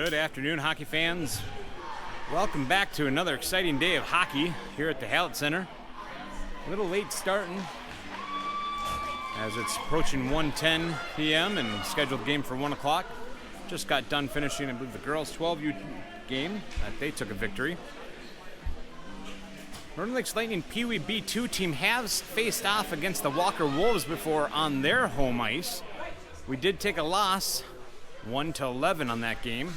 Good afternoon, hockey fans. Welcome back to another exciting day of hockey here at the Hallett Center. A little late starting as it's approaching 1:10 p.m. and scheduled game for 1 o'clock. Just got done finishing, I believe, the girls' 12U game that they took a victory. Northern Lakes Lightning Pee Wee B2 team has faced off against the Walker Wolves before on their home ice. We did take a loss, 1-11 on that game.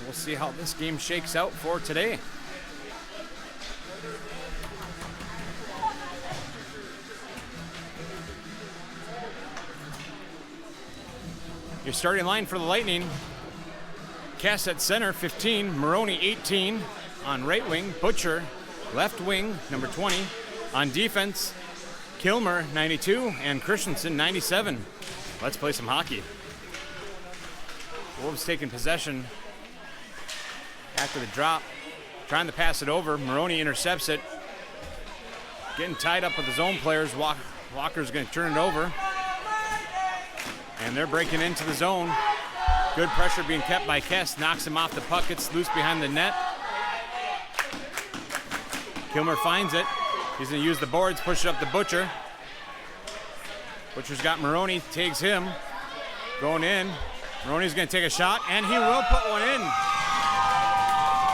We'll see how this game shakes out for today. Your starting line for the Lightning: Cass at center, 15. Moroni, 18. On right wing, Butcher. Left wing, number 20. On defense, Kilmer, 92. And Christensen, 97. Let's play some hockey. Wolves taking possession after the drop. Trying to pass it over. Moroni intercepts it. Getting tied up with his own players. Walker's going to turn it over. And they're breaking into the zone. Good pressure being kept by Kess. Knocks him off the puck. It's loose behind the net. Kilmer finds it. He's going to use the boards. Push it up to Butcher. Butcher's got Moroni. Tags him. Going in. Moroni's going to take a shot. And he will put one in.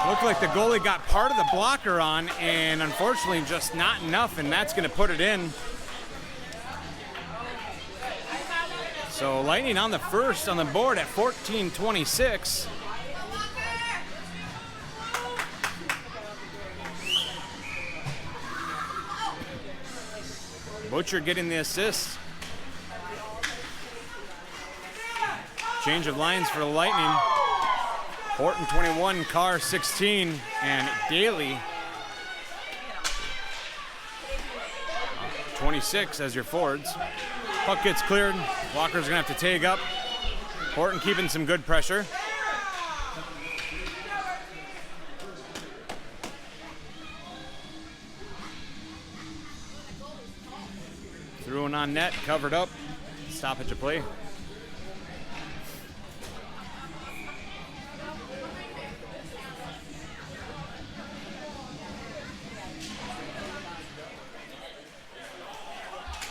Looked like the goalie got part of the blocker on. And unfortunately just not enough. And that's going to put it in. So Lightning on the first on the board at 14:26. Butcher getting the assist. Change of lines for the Lightning. Horton 21, Carr 16, and Daley 26 as your forwards. Puck gets cleared. Walker's going to have to tag up. Horton keeping some good pressure. Threw one on net, covered up. Stoppage of play.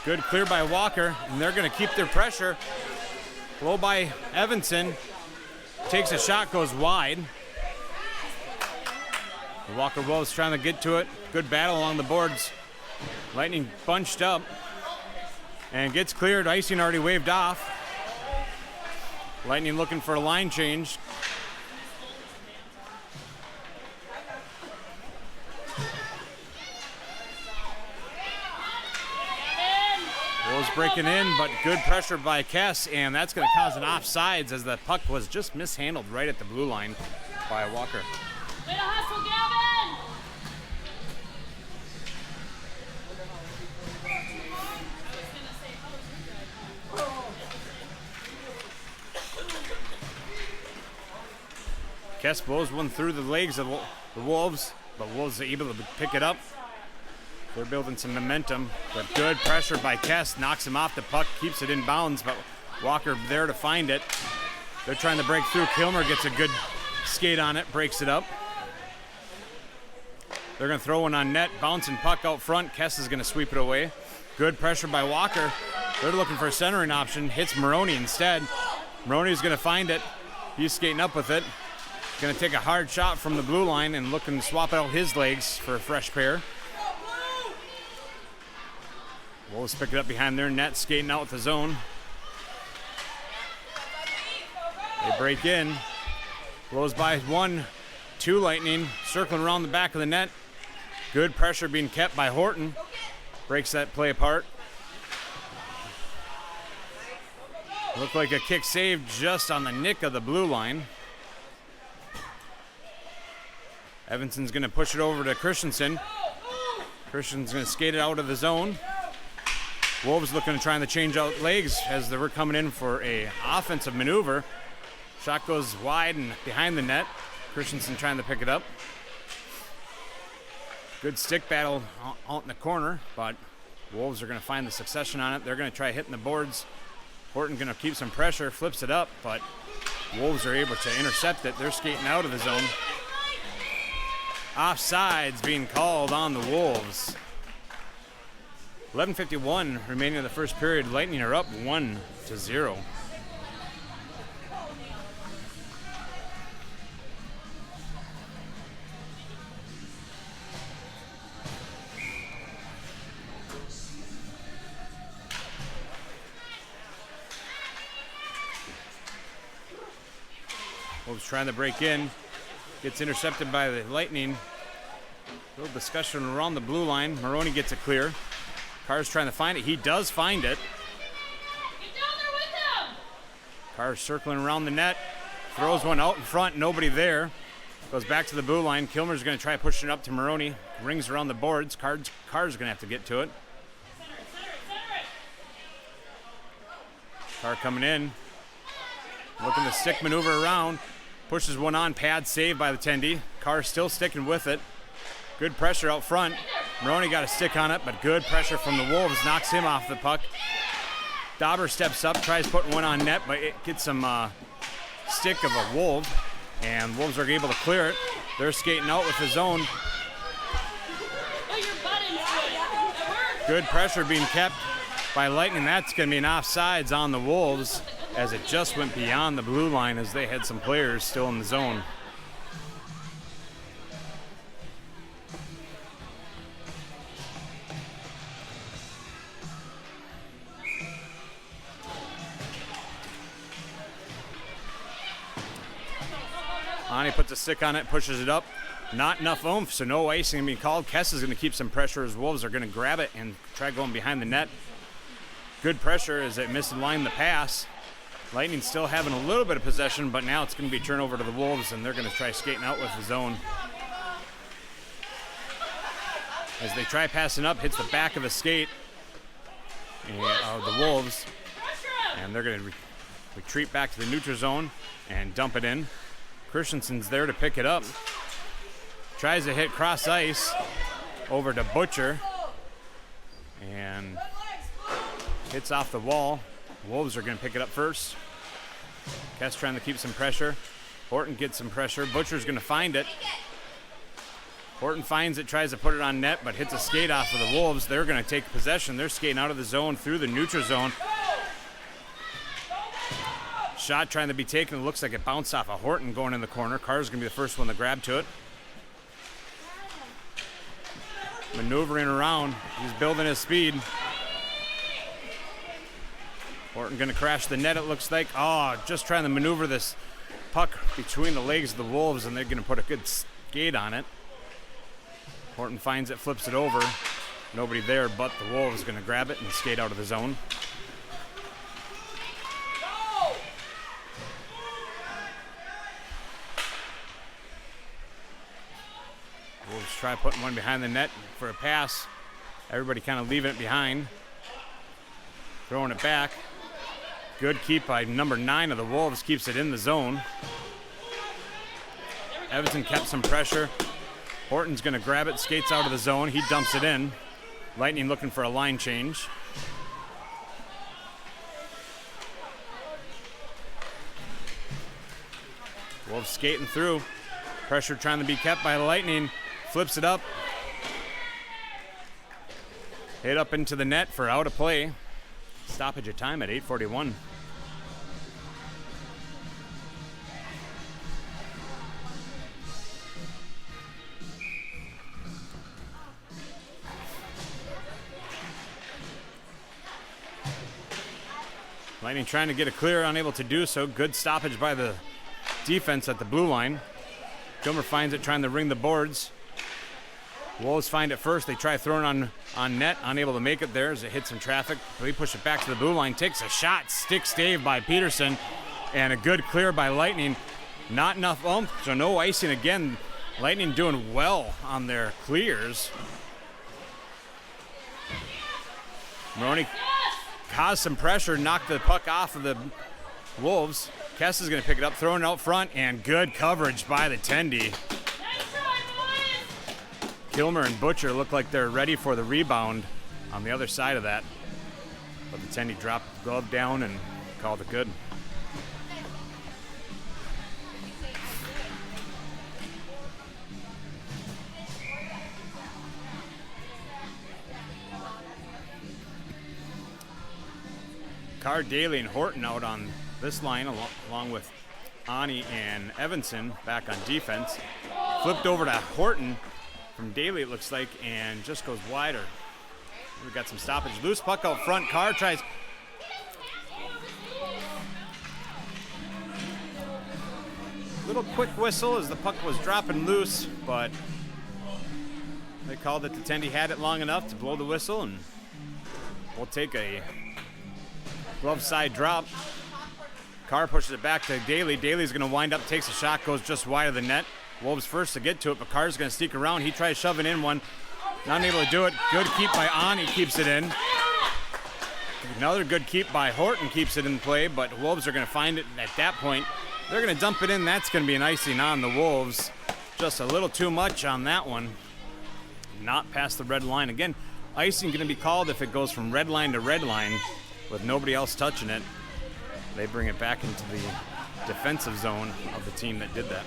Good clear by Walker, and they're going to keep their pressure. Low by Evanson. Takes a shot, goes wide. The Walker Wolves trying to get to it. Good battle along the boards. Lightning bunched up and gets cleared. Icing already waved off. Lightning looking for a line change. Wolves breaking in, but good pressure by Kess, and that's going to cause an offsides as the puck was just mishandled right at the blue line by Walker. Way to hustle, Gavin! Kess blows one through the legs of the Wolves, but Wolves are able to pick it up. They're building some momentum, but good pressure by Kess. Knocks him off the puck, keeps it in bounds, but Walker there to find it. They're trying to break through. Kilmer gets a good skate on it, breaks it up. They're going to throw one on net, bouncing puck out front. Kess is going to sweep it away. Good pressure by Walker. They're looking for a centering option. Hits Moroni instead. Moroni's going to find it. He's skating up with it. Going to take a hard shot from the blue line and looking to swap out his legs for a fresh pair. Wolves pick it up behind their net, skating out with the zone. They break in. Blows by 1-2 Lightning, circling around the back of the net. Good pressure being kept by Horton. Breaks that play apart. Looked like a kick saved just on the nick of the blue line. Evanson's going to push it over to Christensen. Christensen's going to skate it out of the zone. Wolves looking to try to change out legs as they were coming in for a offensive maneuver. Shot goes wide and behind the net. Christensen trying to pick it up. Good stick battle out in the corner, but Wolves are going to find the succession on it. They're going to try hitting the boards Horton gonna keep some pressure, flips it up, but Wolves are able to intercept it. They're skating out of the zone. Offsides being called on the Wolves. 11:51 remaining in the first period. Lightning are up 1-0. Wolves trying to break in. Gets intercepted by the Lightning. A little discussion around the blue line. Moroni gets it clear. Carr's trying to find it. He does find it. Get down there with him! Carr's circling around the net. Throws one out in front. Nobody there. Goes back to the blue line. Kilmer's going to try pushing it up to Moroni. Rings around the boards. Carr's going to have to get to it. Center it. Carr coming in. Looking to stick maneuver around. Pushes one on. Pad saved by the Tendy. Carr still sticking with it. Good pressure out front. Moroni got a stick on it, but good pressure from the Wolves knocks him off the puck. Dawber steps up, tries putting one on net, but it gets some stick of a Wolf, and Wolves are able to clear it. They're skating out with the zone. Put your butt into it. That worked. Good pressure being kept by Lightning. That's going to be an offsides on the Wolves, as it just went beyond the blue line as they had some players still in the zone. Ani puts a stick on it, pushes it up. Not enough oomph, so no icing being called. Kess is going to keep some pressure as Wolves are going to grab it and try going behind the net. Good pressure as it misaligned the pass. Lightning still having a little bit of possession, but now it's going to be turnover to the Wolves, and they're going to try skating out with the zone. As they try passing up, hits the back of the skate of the Wolves, and they're going to retreat back to the neutral zone and dump it in. Christensen's there to pick it up. Tries to hit cross ice over to Butcher, and hits off the wall. Wolves are going to pick it up first. Kess trying to keep some pressure. Horton gets some pressure. Butcher's going to find it. Horton finds it, tries to put it on net, but hits a skate off of the Wolves. They're going to take possession. They're skating out of the zone through the neutral zone. Shot trying to be taken. It looks like it bounced off of Horton going in the corner. Carr's going to be the first one to grab to it. Maneuvering around. He's building his speed. Horton going to crash the net, it looks like. Oh, just trying to maneuver this puck between the legs of the Wolves, and they're going to put a good skate on it. Horton finds it, flips it over. Nobody there, but the Wolves going to grab it and skate out of the zone. Wolves try putting one behind the net for a pass. Everybody kind of leaving it behind. Throwing it back. Good keep by number 9 of the Wolves, keeps it in the zone. Evanson kept some pressure. Horton's going to grab it, skates out of the zone. He dumps it in. Lightning looking for a line change. Wolves skating through. Pressure trying to be kept by Lightning. Flips it up. Hit up into the net for out of play. Stoppage of time at 8:41. Lightning trying to get a clear, unable to do so. Good stoppage by the defense at the blue line. Kilmer finds it, trying to ring the boards. Wolves find it first. They try throwing on net, unable to make it there as it hits some traffic. They push it back to the blue line, takes a shot, stick stave by Peterson, and a good clear by Lightning. Not enough oomph, so no icing again. Lightning doing well on their clears. Moroni caused some pressure, knocked the puck off of the Wolves. Kess is going to pick it up, throwing it out front, and good coverage by the Tendy. Kilmer and Butcher look like they're ready for the rebound on the other side of that. But the Tendy dropped the glove down and Called it good. Daley and Horton out on this line, along with Ani and Evanson back on defense. Flipped over to Horton from Daley, it looks like, and just goes wider. We've got some stoppage. Loose puck out front. Carr tries. Little quick whistle as the puck was dropping loose, but they called it to Tendy had it long enough to blow the whistle, and we'll take a glove side drop. Carr pushes it back to Daley. Daley's going to wind up, takes a shot, goes just wide of the net. Wolves first to get to it, but Carr's going to sneak around. He tries shoving in one. Not able to do it. Good keep by Ani, keeps it in. Another good keep by Horton keeps it in play, but Wolves are going to find it at that point. They're going to dump it in. That's going to be an icing on the Wolves. Just a little too much on that one. Not past the red line. Again, icing going to be called if it goes from red line to red line with nobody else touching it. They bring it back into the defensive zone of the team that did that.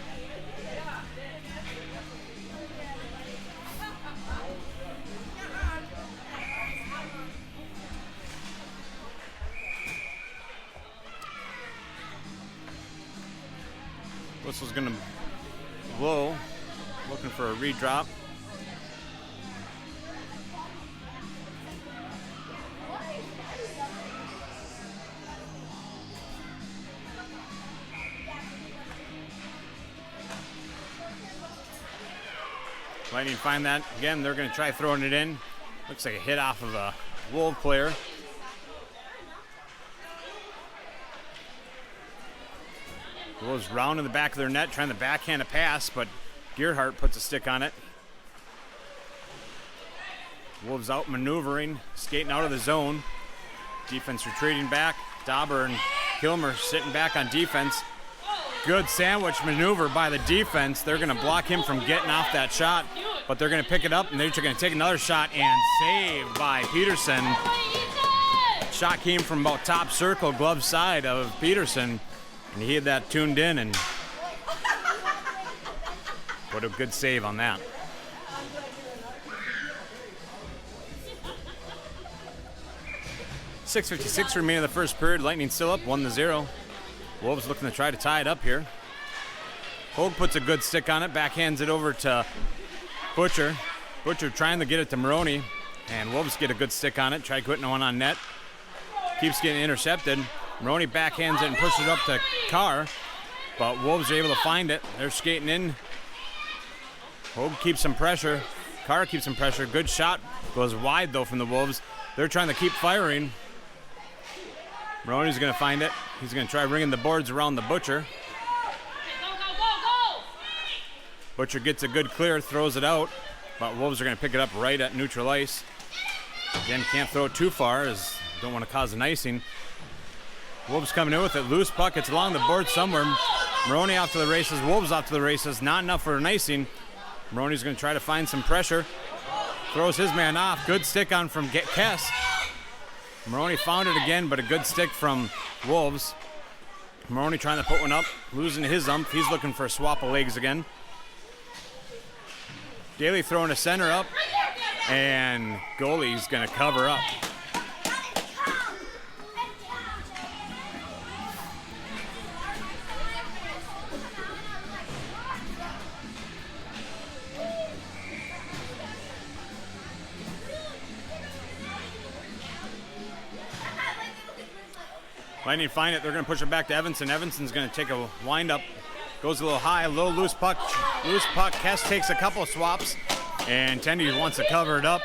Whistle's going to blow, looking for a redrop. Lightning find that. Again, they're going to try throwing it in. Looks like a hit off of a Wolf player. Goes round in the back of their net, trying to backhand a pass, but Gerhardt puts a stick on it. Wolves out maneuvering, skating out of the zone. Defense retreating back. Dawber and Kilmer sitting back on defense. Good sandwich maneuver by the defense. They're going to block him from getting off that shot, but they're going to pick it up, and they're going to take another shot, and saved by Peterson. Shot came from about top circle, glove side of Peterson, and he had that tuned in, and what a good save on that. .6:56 remaining in the first period. Lightning still up 1-0. Wolves looking to try to tie it up here. Hogue puts a good stick on it, backhands it over to Butcher. Butcher trying to get it to Moroni, and Wolves get a good stick on it. Try putting one on net. Keeps getting intercepted. Moroni backhands it and pushes it up to Carr, but Wolves are able to find it. They're skating in. Hogue keeps some pressure. Carr keeps some pressure. Good shot. Goes wide, though, from the Wolves. They're trying to keep firing. Moroni's going to find it. He's going to try ringing the boards around the Butcher. Go! Butcher gets a good clear, throws it out, but Wolves are going to pick it up right at neutral ice. Again, can't throw it too far as don't want to cause an icing. Wolves coming in with it. Loose puck. It's along the board somewhere. Moroni off to the races. Wolves off to the races. Not enough for an icing. Moroni's going to try to find some pressure. Throws his man off. Good stick on from Kess. Moroni found it again, but a good stick from Wolves. Moroni trying to put one up, losing his ump. He's looking for a swap of legs again. Daley throwing a center up, and goalie's going to cover up. Lightning find it. They're going to push it back to Evanson. Evanson's going to take a wind-up. Goes a little high, a little loose puck. Loose puck. Kess takes a couple swaps, and Tendy wants to cover it up.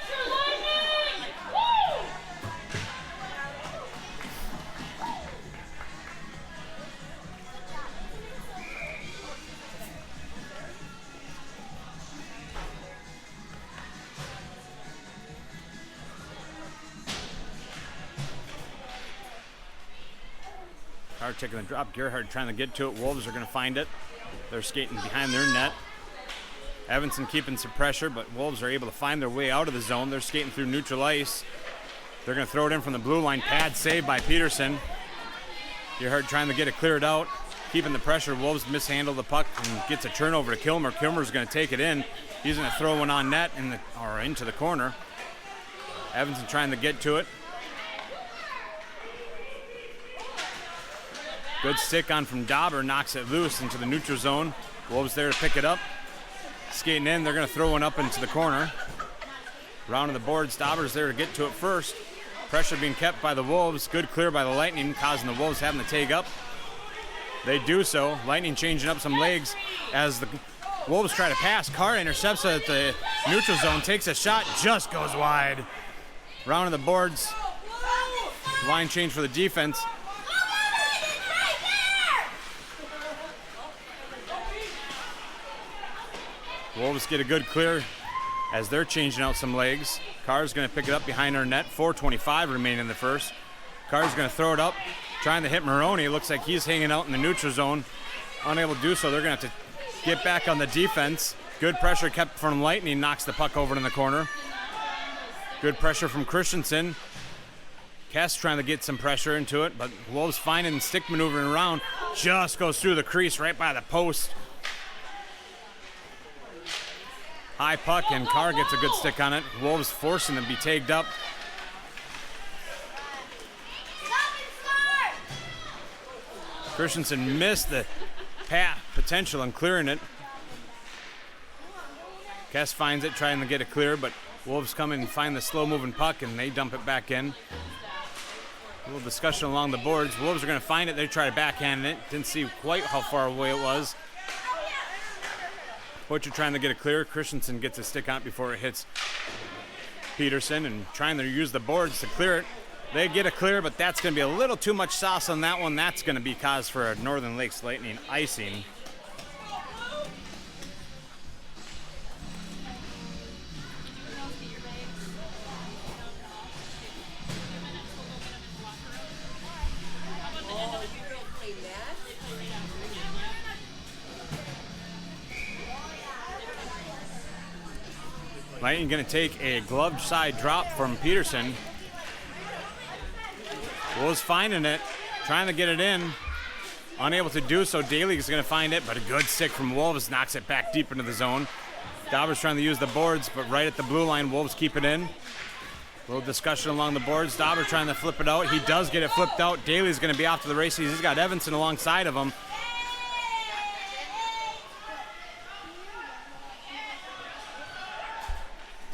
Carr taking the drop. Gerhardt trying to get to it. Wolves are going to find it. They're skating behind their net. Evanson keeping some pressure, but Wolves are able to find their way out of the zone. They're skating through neutral ice. They're going to throw it in from the blue line. Pad saved by Peterson. Eckart trying to get it cleared out, keeping the pressure. Wolves mishandle the puck and gets a turnover to Kilmer. Kilmer's going to take it in. He's going to throw one on net or into the corner. Evanson trying to get to it. Good stick on from Dawber, knocks it loose into the neutral zone. Wolves there to pick it up. Skating in, they're going to throw one up into the corner. Round of the boards, Dawber's there to get to it first. Pressure being kept by the Wolves. Good clear by the Lightning, causing the Wolves having to take up. They do so. Lightning changing up some legs as the Wolves try to pass. Carr intercepts it at the neutral zone, takes a shot, just goes wide. Round of the boards. Line change for the defense. Wolves get a good clear as they're changing out some legs. Carr's going to pick it up behind our net. 4:25 remaining in the first. Carr's going to throw it up, trying to hit Moroni. Looks like he's hanging out in the neutral zone. Unable to do so, they're going to have to get back on the defense. Good pressure kept from Lightning, knocks the puck over in the corner. Good pressure from Christensen. Kess trying to get some pressure into it, but Wolves finding stick maneuvering around. Just goes through the crease right by the post. High puck, and Carr gets a good stick on it. Wolves forcing them to be tagged up. Christensen missed the potential in clearing it. Kess finds it, trying to get it clear, but Wolves come in and find the slow-moving puck, and they dump it back in. A little discussion along the boards. Wolves are going to find it. They try to backhand it. Didn't see quite how far away it was. Butcher trying to get it clear. Christensen gets a stick on it before it hits Peterson and trying to use the boards to clear it. They get it clear, but that's going to be a little too much sauce on that one. That's going to be cause for a Northern Lakes Lightning icing. Lightning going to take a gloved side drop from Peterson. Wolves finding it, trying to get it in. Unable to do so. Daley is going to find it, but a good stick from Wolves knocks it back deep into the zone. Dawber's trying to use the boards, but right at the blue line, Wolves keep it in. A little discussion along the boards. Dawber trying to flip it out. He does get it flipped out. Daley's going to be off to the races. He's got Evanson alongside of him.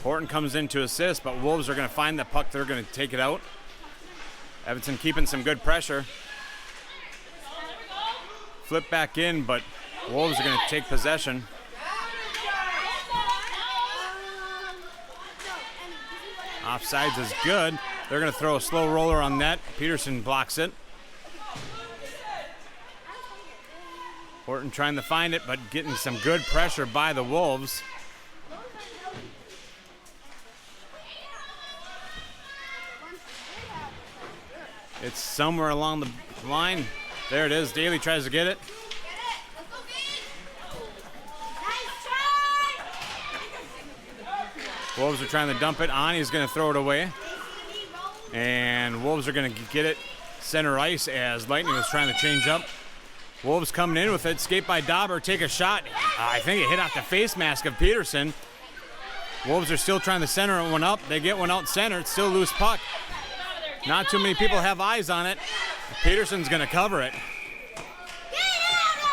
Horton comes in to assist, but Wolves are going to find the puck. They're going to take it out. Evanson keeping some good pressure. Flip back in, but Wolves are going to take possession. Offsides is good. They're going to throw a slow roller on net. Peterson blocks it. Horton trying to find it, but getting some good pressure by the Wolves. It's somewhere along the line. There it is. Daley tries to get it. Wolves are trying to dump it. Ani's going to throw it away. And Wolves are going to get it center ice as Lightning was trying to change up. Wolves coming in with it. Skate by Dawber. Take a shot. I think it hit off the face mask of Peterson. Wolves are still trying to center one up. They get one out center. It's still loose puck. Not too many people have eyes on it. Peterson's going to cover it.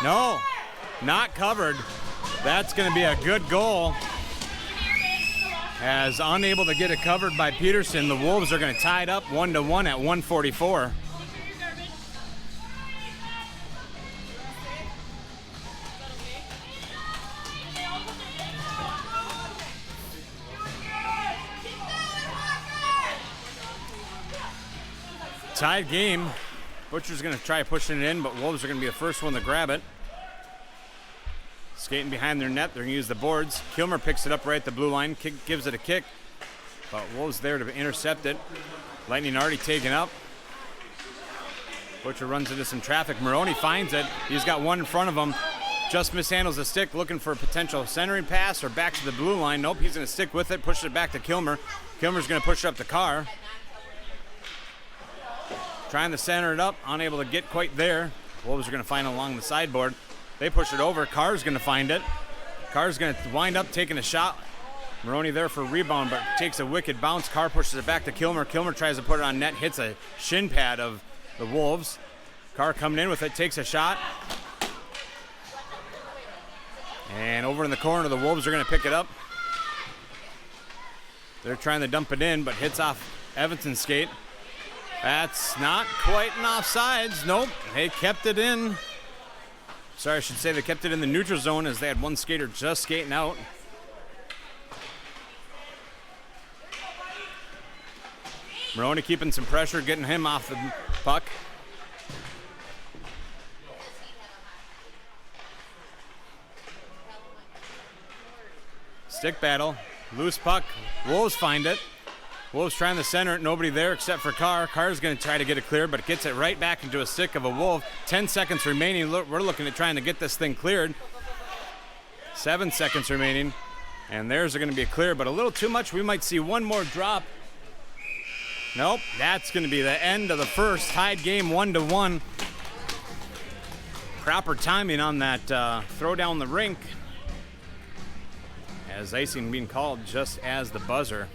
No, not covered. That's going to be a good goal. As unable to get it covered by Peterson, the Wolves are going to tie it up 1-1 at 1:44. Tied game. Butcher's going to try pushing it in, but Wolves are going to be the first one to grab it. Skating behind their net, they're going to use the boards. Kilmer picks it up right at the blue line, gives it a kick, but Wolves there to intercept it. Lightning already taken up. Butcher runs into some traffic. Moroni finds it. He's got one in front of him. Just mishandles the stick, looking for a potential centering pass or back to the blue line. Nope, he's going to stick with it, pushes it back to Kilmer. Kilmer's going to push it up the car. trying to center it up, unable to get quite there. Wolves are going to find it along the sideboard. They push it over. Carr's going to find it. Carr's going to wind up taking a shot. Moroni there for a rebound, but takes a wicked bounce. Carr pushes it back to Kilmer. Kilmer tries to put it on net, hits a shin pad of the Wolves. Carr coming in with it, takes a shot. And over in the corner, the Wolves are going to pick it up. They're trying to dump it in, but hits off Evanson's skate. That's not quite an offsides. Nope, they kept it in. Sorry, I should say they kept it in the neutral zone as they had one skater just skating out. Moroni keeping some pressure, getting him off the puck. Stick battle, loose puck. Wolves find it. Wolves trying to center it, nobody there except for Carr. Carr's going to try to get it clear, but it gets it right back into a stick of a Wolf. 10 seconds remaining. We're looking at trying to get this thing cleared. 7 seconds remaining, and theirs are going to be clear, but a little too much. We might see one more drop. Nope, that's going to be the end of the first. Tied game 1-1. Proper timing on that throw down the rink, as icing being called just as the buzzer.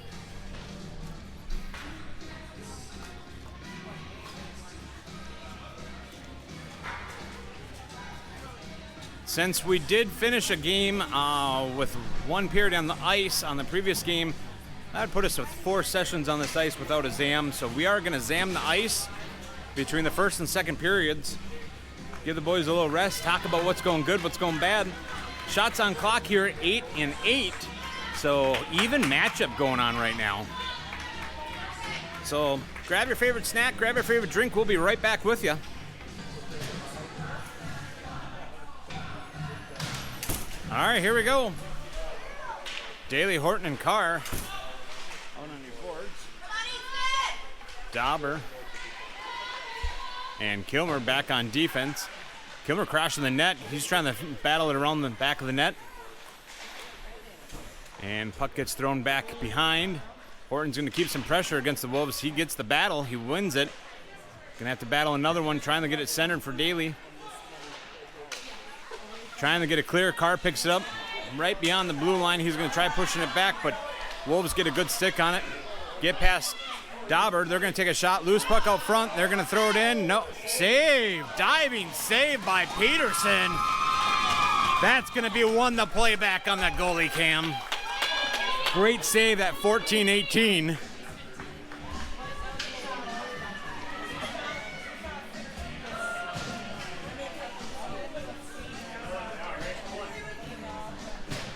Since we did finish a game with one period on the ice on the previous game, that would put us with 4 sessions on this ice without a zam. So we are going to zam the ice between the first and second periods. Give the boys a little rest, talk about what's going good, what's going bad. Shots on clock here, 8 and 8. So even matchup going on right now. So grab your favorite snack, grab your favorite drink. We'll be right back with you. All right, here we go. Daley, Horton, and Carr out on your boards. Dawber and Kilmer back on defense. Kilmer crashing the net. He's trying to battle it around the back of the net. And puck gets thrown back behind. Horton's going to keep some pressure against the Wolves. He gets the battle. He wins it. Going to have to battle another one, trying to get it centered for Daley. Trying to get it clear. Carr picks it up right beyond the blue line. He's going to try pushing it back, but Wolves get a good stick on it. Get past Dawber. They're going to take a shot. Loose puck out front. They're going to throw it in. No. Save. Diving save by Peterson. That's going to be one to play back on that goalie cam. Great save at 14-18.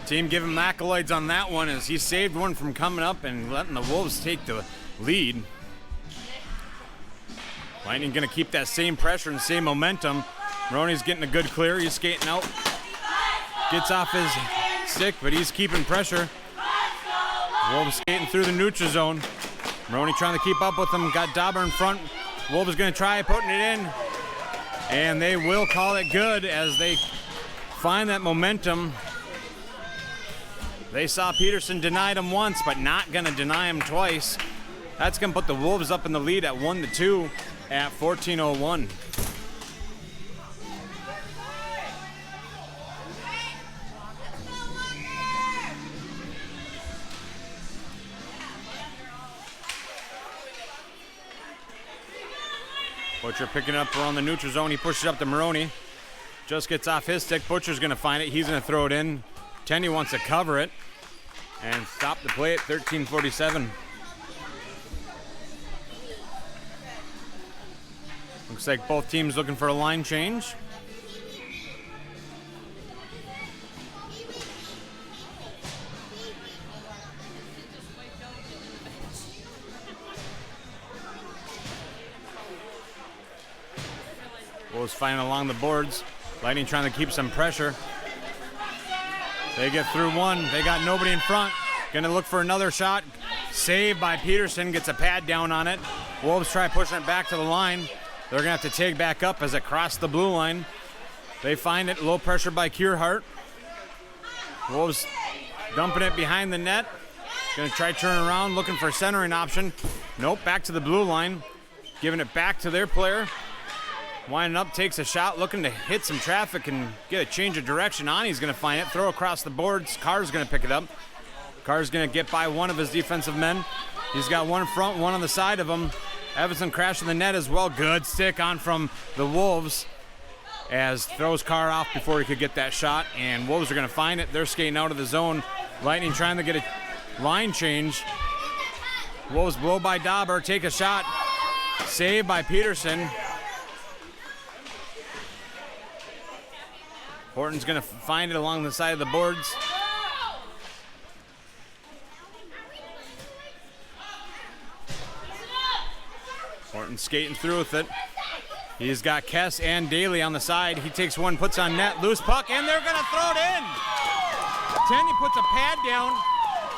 Team giving him accolades on that one as he saved one from coming up and letting the Wolves take the lead. Lightning going to keep that same pressure and same momentum. Moroni's getting a good clear. He's skating out. Gets off his stick, but he's keeping pressure. Wolves skating through the neutral zone. Moroni trying to keep up with them. Got Dawber in front. Wolves going to try putting it in. And they will call it good as they find that momentum. They saw Peterson denied him once, but not going to deny him twice. That's going to put the Wolves up in the lead at 1-2 at 14:01. Butcher picking up around the neutral zone. He pushes up to Moroni. Just gets off his stick. Butcher's going to find it. He's going to throw it in. Tenney wants to cover it and stop the play at 13:47. Looks like both teams looking for a line change. Wolves fighting along the boards. Lightning trying to keep some pressure. They get through one. They got nobody in front. Gonna look for another shot. Saved by Peterson. Gets a pad down on it. Wolves try pushing it back to the line. They're gonna have to take back up as it crossed the blue line. They find it. Low pressure by Kierhart. Wolves dumping it behind the net. Gonna try turning around, looking for a centering option. Nope, back to the blue line. giving it back to their player. Winding up, takes a shot, looking to hit some traffic and get a change of direction. Ani's going to find it, throw across the boards. Carr's going to pick it up. Carr's going to get by one of his defensive men. He's got one in front, one on the side of him. Evanson crashing the net as well. Good stick on from the Wolves as throws Carr off before he could get that shot. And Wolves are going to find it. They're skating out of the zone. Lightning trying to get a line change. Wolves blow by Dawber, take a shot. Saved by Peterson. Horton's going to find it along the side of the boards. Horton skating through with it. He's got Kess and Daley on the side. He takes one, puts on net, loose puck, and they're going to throw it in. Tenny puts a pad down,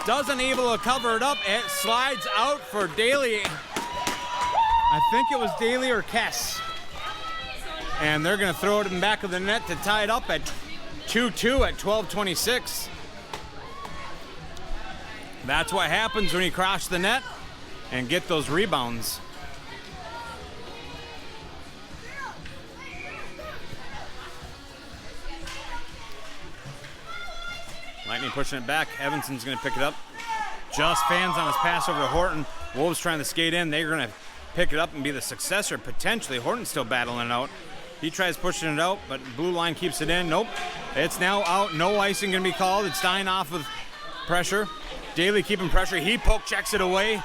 doesn't able to cover it up. It slides out for Daley. I think it was Daley or Kess. And they're going to throw it in the back of the net to tie it up at 2-2 at 12:26. That's what happens when you crash the net and get those rebounds. Lightning pushing it back. Evanson's going to pick it up. Just fans on his pass over to Horton. Wolves trying to skate in. They're going to pick it up and be the successor potentially. Horton's still battling it out. He tries pushing it out, but blue line keeps it in. Nope. It's now out. No icing going to be called. It's dying off with pressure. Daley keeping pressure. He poke checks it away.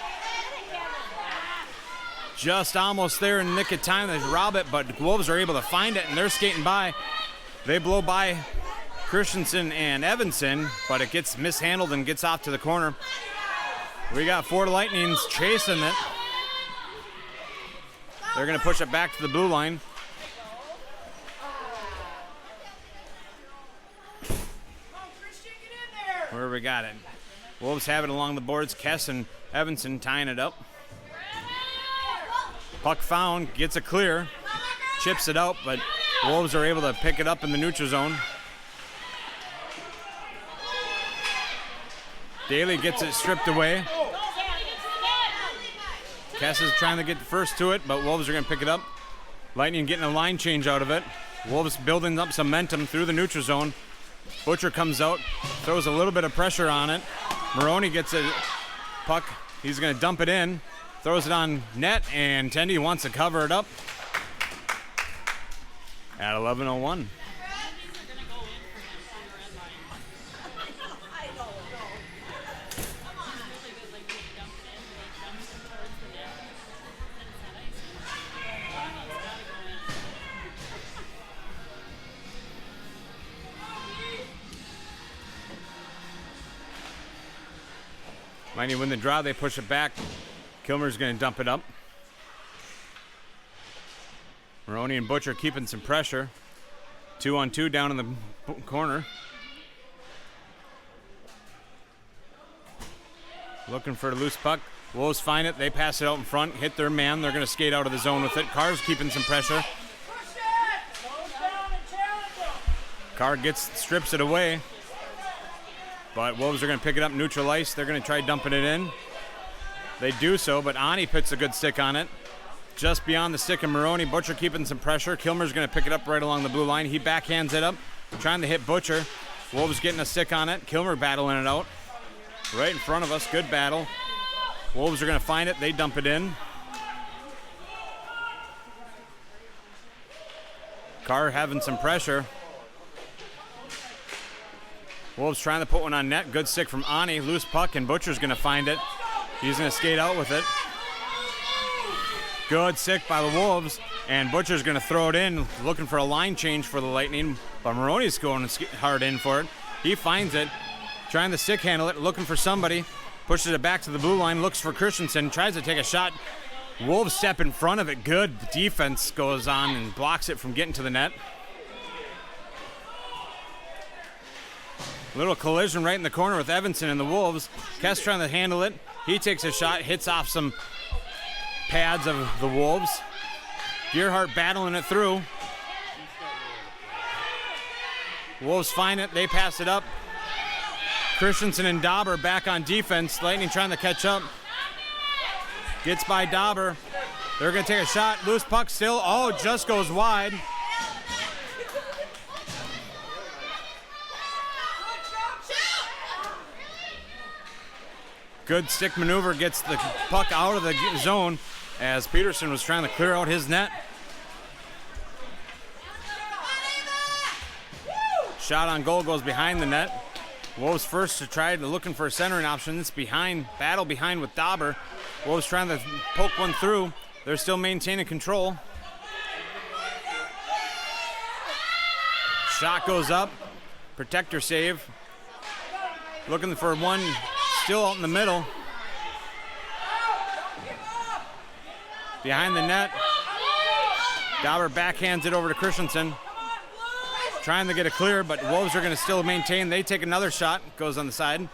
Just almost there in the nick of time to rob it, but Wolves are able to find it, and they're skating by. They blow by Christensen and Evanson, but it gets mishandled and gets off to the corner. We got Fort Lightnings chasing it. They're going to push it back to the blue line. Where we got it. Wolves have it along the boards. Kess and Evanson tying it up. Puck found, gets a clear, chips it out, but Wolves are able to pick it up in the neutral zone. Daley gets it stripped away. Kess is trying to get first to it, but Wolves are going to pick it up. Lightning getting a line change out of it. Wolves building up some momentum through the neutral zone. Butcher comes out, throws a little bit of pressure on it. Moroni gets a puck. He's going to dump it in, throws it on net, and Tendy wants to cover it up at 11:01. Lightning win the draw, they push it back. Kilmer's going to dump it up. Moroni and Butcher keeping some pressure. 2-on-2 down in the corner. Looking for a loose puck. Wolves find it, they pass it out in front, hit their man. They're going to skate out of the zone with it. Carr's keeping some pressure. Carr strips it away. But Wolves are going to pick it up neutral ice. They're going to try dumping it in. They do so, but Ani puts a good stick on it. Just beyond the stick of Moroni. Butcher keeping some pressure. Kilmer's going to pick it up right along the blue line. He backhands it up, trying to hit Butcher. Wolves getting a stick on it. Kilmer battling it out. Right in front of us. Good battle. Wolves are going to find it. They dump it in. Carr having some pressure. Wolves trying to put one on net. Good stick from Ani. Loose puck, and Butcher's going to find it. He's going to skate out with it. Good stick by the Wolves, and Butcher's going to throw it in, looking for a line change for the Lightning, but Moroni's going hard in for it. He finds it, trying to stick handle it, looking for somebody. Pushes it back to the blue line, looks for Christensen, tries to take a shot. Wolves step in front of it. Good defense goes on and blocks it from getting to the net. Little collision right in the corner with Evanson and the Wolves. Kess trying to handle it. He takes a shot, hits off some pads of the Wolves. Gearhart battling it through. Wolves find it, they pass it up. Christensen and Dawber back on defense. Lightning trying to catch up. Gets by Dawber. They're going to take a shot. Loose puck still. Oh, just goes wide. Good stick maneuver gets the puck out of the zone as Peterson was trying to clear out his net. Shot on goal goes behind the net. Wolves first to try looking for a centering option. It's behind, battle behind with Dawber. Wolves trying to poke one through. They're still maintaining control. Shot goes up. Protector save. Looking for one still out in the middle. Behind the net. Dawber backhands it over to Christensen. Trying to get a clear, but Wolves are going to still maintain. They take another shot. Goes on the side.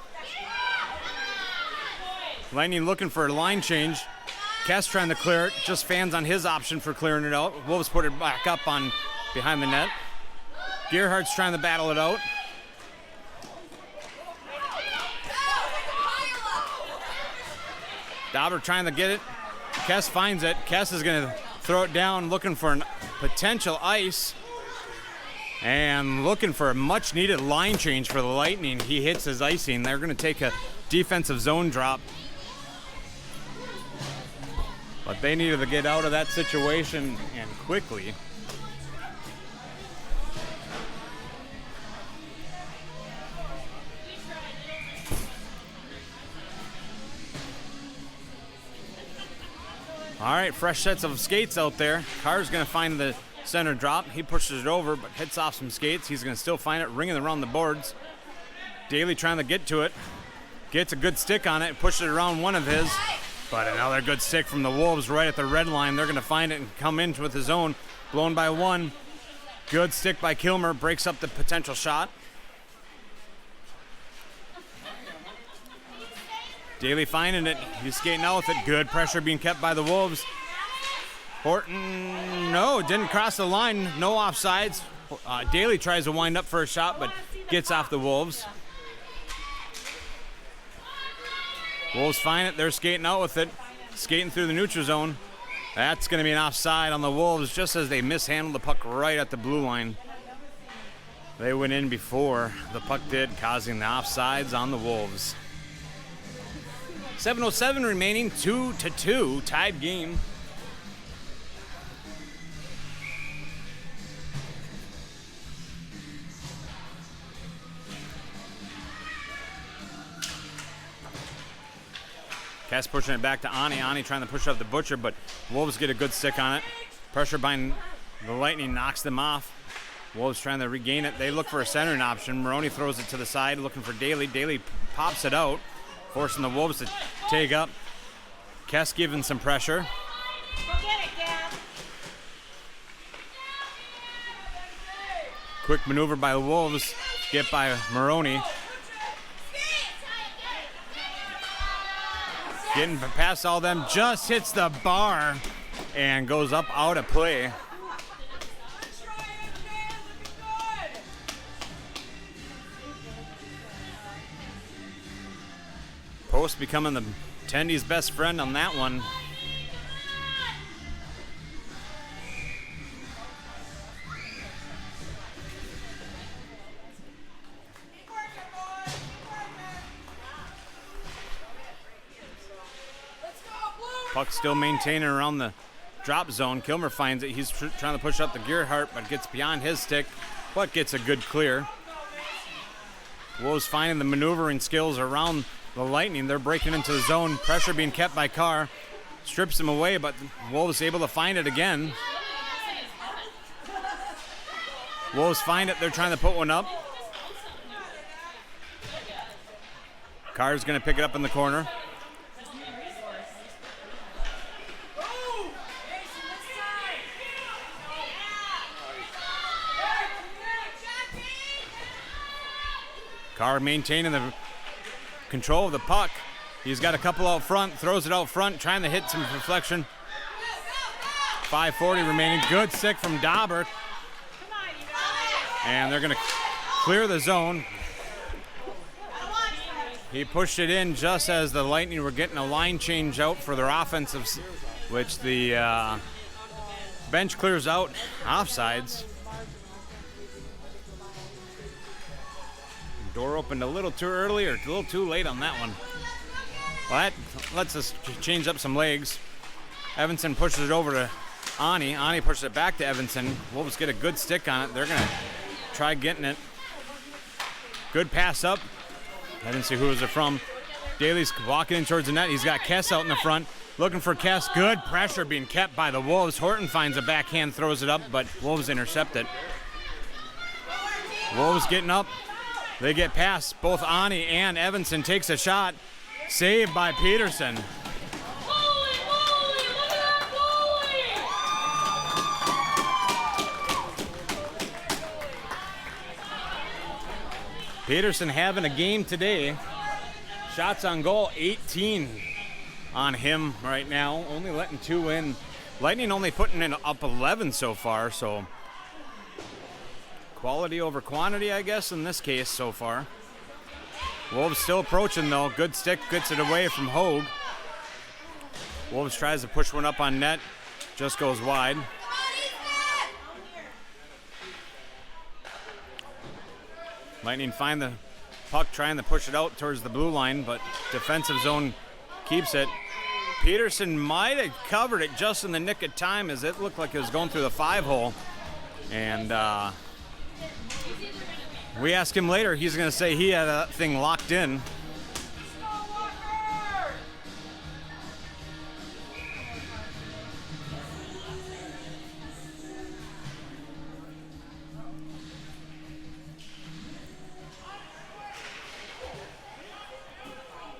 Lightning looking for a line change. Kess trying to clear it. Just fans on his option for clearing it out. Wolves put it back up on behind the net. Gerhardt's trying to battle it out. Dawber trying to get it. Kess finds it. Kess is going to throw it down, looking for a potential ice. And looking for a much-needed line change for the Lightning. He hits his icing. They're going to take a defensive zone drop. But they needed to get out of that situation and quickly. All right, fresh sets of skates out there. Carr's going to find the center drop. He pushes it over, but hits off some skates. He's going to still find it, ringing around the boards. Daley trying to get to it. Gets a good stick on it, pushes it around one of his. But another good stick from the Wolves right at the red line. They're going to find it and come in with his own. Blown by one. Good stick by Kilmer. Breaks up the potential shot. Daley finding it. He's skating out with it. Good pressure being kept by the Wolves. Horton, no, didn't cross the line. No offsides. Daley tries to wind up for a shot, but gets off the Wolves. Wolves find it. They're skating out with it. Skating through the neutral zone. That's going to be an offside on the Wolves just as they mishandled the puck right at the blue line. They went in before the puck did, causing the offsides on the Wolves. 7:07 remaining, 2-2, tied game. Cass pushing it back to Ani. Ani trying to push up the Butcher, but Wolves get a good stick on it. Pressure by the Lightning knocks them off. Wolves trying to regain it. They look for a centering option. Moroni throws it to the side, looking for Daley. Daley pops it out, forcing the Wolves to take up. Cass giving some pressure. Go get it, Gab. Quick maneuver by the Wolves. Get by Moroni. Getting past all them, just hits the bar and goes up out of play. Post becoming the Tendy's best friend on that one. Puck still maintaining around the drop zone. Kilmer finds it. He's trying to push up the Gerhardt, but gets beyond his stick, but gets a good clear. Wolves finding the maneuvering skills around the Lightning. They're breaking into the zone. Pressure being kept by Carr. Strips him away, but Wolves able to find it again. Wolves find it. They're trying to put one up. Carr's going to pick it up in the corner. Carr maintaining the control of the puck. He's got a couple out front, throws it out front, trying to hit some deflection. 5:40 remaining. Good stick from Dawber. And they're going to clear the zone. He pushed it in just as the Lightning were getting a line change out for their offensive which the bench clears out offsides. Door opened a little too early or a little too late on that one. Well, that lets us change up some legs. Evanson pushes it over to Ani. Ani pushes it back to Evanson. Wolves get a good stick on it. They're going to try getting it. Good pass up. I didn't see who was it from. Daley's walking in towards the net. He's got Kess out in the front. Looking for Kess. Good pressure being kept by the Wolves. Horton finds a backhand, throws it up, but Wolves intercept it. Wolves getting up. They get past both Ani and Evanson. Takes a shot. Saved by Peterson. Peterson having a game today. Shots on goal, 18 on him right now. Only letting 2 in. Lightning only putting in up 11 so far, so quality over quantity, I guess, in this case so far. Wolves still approaching, though. Good stick, gets it away from Hogue. Wolves tries to push one up on net. Just goes wide. Lightning find the puck, trying to push it out towards the blue line, but defensive zone keeps it. Peterson might have covered it just in the nick of time, as it looked like it was going through the 5-hole. And we asked him later, he's going to say he had that thing locked in.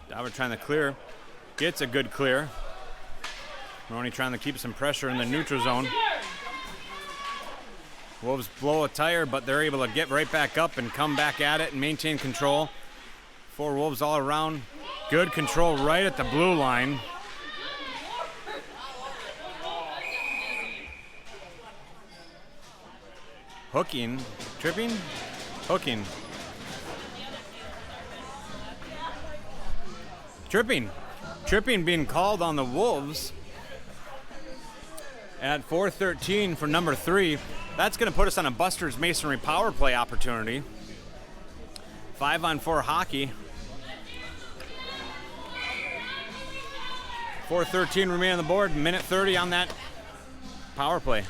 Dawber trying to clear. Gets a good clear. Moroni trying to keep some pressure in the neutral zone. Wolves blow a tire, but they're able to get right back up and come back at it and maintain control. 4 Wolves all around. Good control right at the blue line. Hooking. Tripping? Hooking. Tripping being called on the Wolves at 4:13 for number 3. That's going to put us on a Buster's Masonry power play opportunity. 5-on-4 hockey. 4:13 remain on the board. Minute 30 on that power play.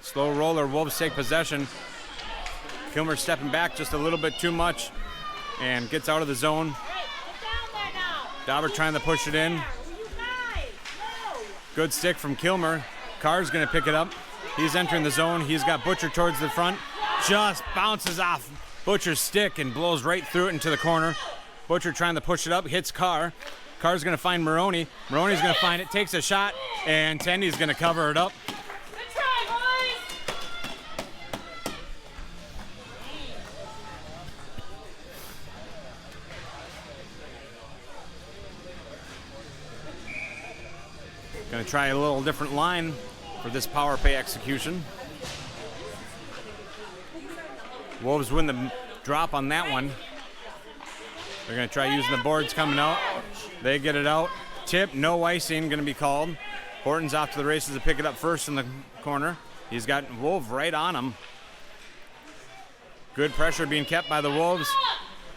Slow roller. Wolves take possession. Kilmer stepping back just a little bit too much and gets out of the zone. Dawber trying to push it in. Good stick from Kilmer. Carr's going to pick it up. He's entering the zone. He's got Butcher towards the front. Just bounces off Butcher's stick and blows right through it into the corner. Butcher trying to push it up, hits Carr. Carr's going to find Moroni. Moroni's going to find it, takes a shot, and Tendy's going to cover it up. Going to try a little different line for this power play execution. Wolves win the drop on that one. They're going to try using the boards coming out. They get it out. Tip, no icing going to be called. Horton's off to the races to pick it up first in the corner. He's got Wolf right on him. Good pressure being kept by the Wolves.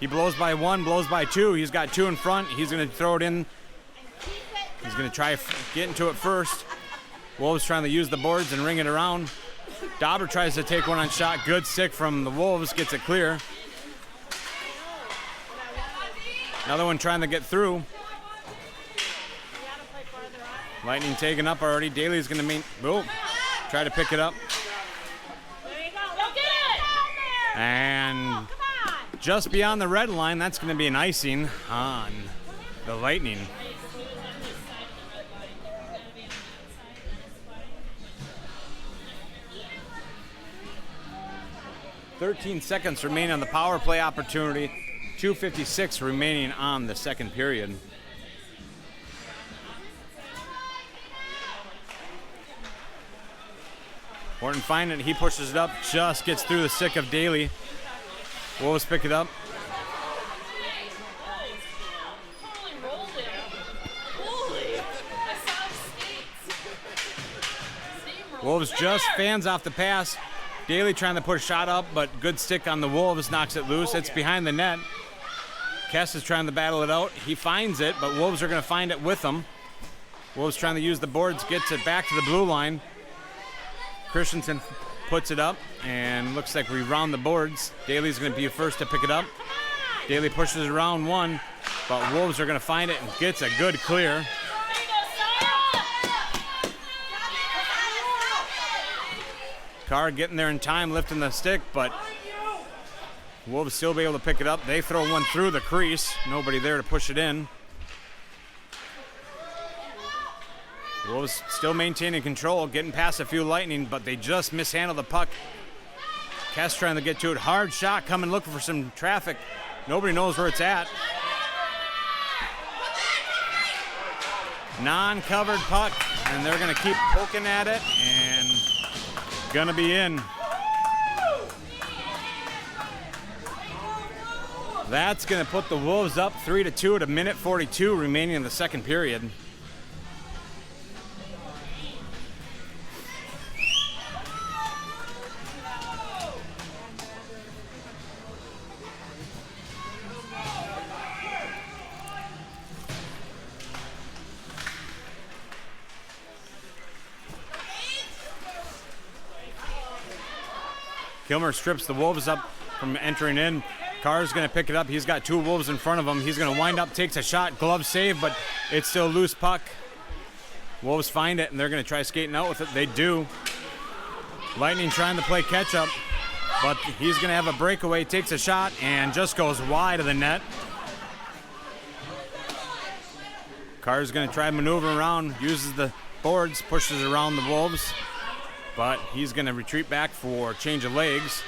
He blows by 1, blows by 2. He's got 2 in front. He's going to throw it in. He's going to try get into it first. Wolves trying to use the boards and ring it around. Dawber tries to take one on shot. Good stick from the Wolves. Gets it clear. Another one trying to get through. Lightning taken up already. Daley's going to try to pick it up. And just beyond the red line, that's going to be an icing on the Lightning. 13 seconds remaining on the power play opportunity. 2:56 remaining on the second period. Horton finding it. He pushes it up. Just gets through the stick of Daley. Wolves pick it up. Wolves just fans off the pass. Daley trying to put a shot up, but good stick on the Wolves, knocks it loose. It's behind the net. Kess is trying to battle it out. He finds it, but Wolves are going to find it with him. Wolves trying to use the boards, gets it back to the blue line. Christensen puts it up, and looks like we round the boards. Daley's going to be first to pick it up. Daley pushes it around one, but Wolves are going to find it and gets a good clear. Carr getting there in time, lifting the stick, but Wolves still be able to pick it up. They throw one through the crease. Nobody there to push it in. Wolves still maintaining control, getting past a few Lightning, but they just mishandle the puck. Kess trying to get to it. Hard shot coming, looking for some traffic. Nobody knows where it's at. Non-covered puck, and they're going to keep poking at it, and gonna be in. That's gonna put the Wolves up 3-2 at a minute 42 remaining in the second period. Kilmer strips the Wolves up from entering in. Carr's going to pick it up. He's got two Wolves in front of him. He's going to wind up, takes a shot, glove save, but it's still a loose puck. Wolves find it, and they're going to try skating out with it. They do. Lightning trying to play catch-up, but he's going to have a breakaway, takes a shot, and just goes wide of the net. Carr's going to try to maneuver around, uses the boards, pushes around the Wolves, but he's going to retreat back for change of legs.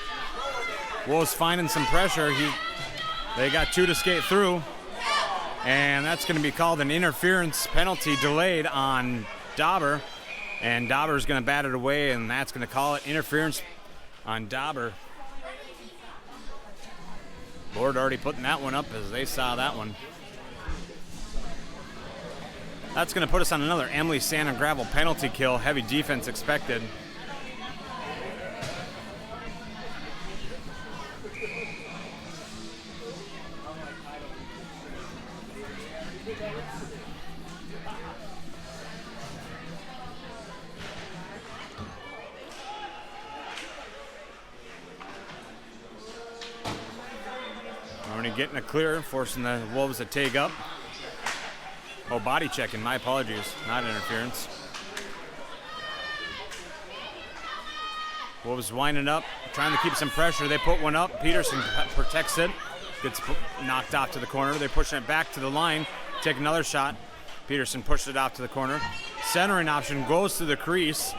Wolves finding some pressure. They got two to skate through, and that's going to be called an interference penalty delayed on Dawber, and Dawber's going to bat it away, and that's going to call it interference on Dawber. Board already putting that one up as they saw that one. That's going to put us on another Emily Sand and Gravel penalty kill. Heavy defense expected. Moroni getting a clear, forcing the Wolves to take up. Oh, body checking. My apologies. Not interference. Wolves winding up, trying to keep some pressure. They put one up. Peterson protects it. Gets knocked off to the corner. They're pushing it back to the line. Take another shot. Peterson pushed it off to the corner. Centering option goes to the crease.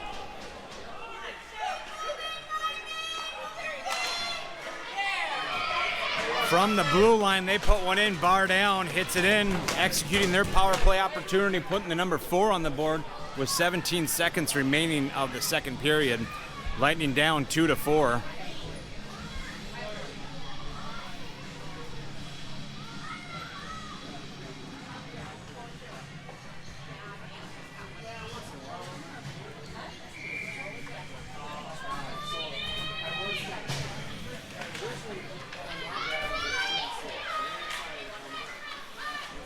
From the blue line, they put one in, bar down, hits it in, executing their power play opportunity, putting the number 4 on the board with 17 seconds remaining of the second period. Lightning down 2-4.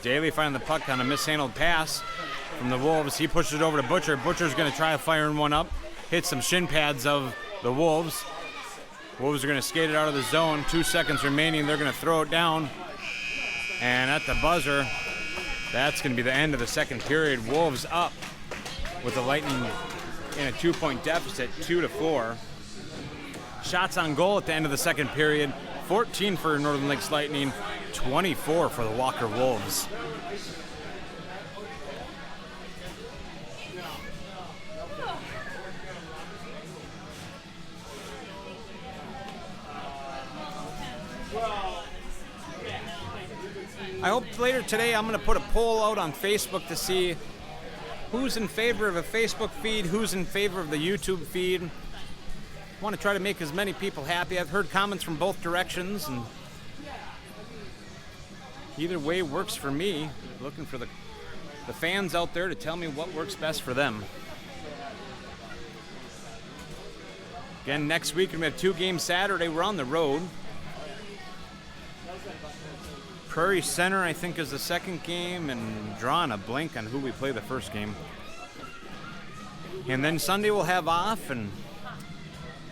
Daley finding the puck on a mishandled pass from the Wolves. He pushes it over to Butcher. Butcher's going to try firing one up. Hit some shin pads of the Wolves. Wolves are going to skate it out of the zone. 2 seconds remaining. They're going to throw it down. And at the buzzer, that's going to be the end of the second period. Wolves up with the Lightning in a 2-point deficit, 2-4. Shots on goal at the end of the second period. 14 for Northern Lakes Lightning, 24 for the Walker Wolves. I hope later today I'm going to put a poll out on Facebook to see who's in favor of a Facebook feed, who's in favor of the YouTube feed. I want to try to make as many people happy. I've heard comments from both directions, and either way works for me. Looking for the fans out there to tell me what works best for them. Again, next week we have 2 games Saturday. We're on the road. Prairie Center, I think, is the second game, and drawing a blank on who we play the first game. And then Sunday we'll have off, and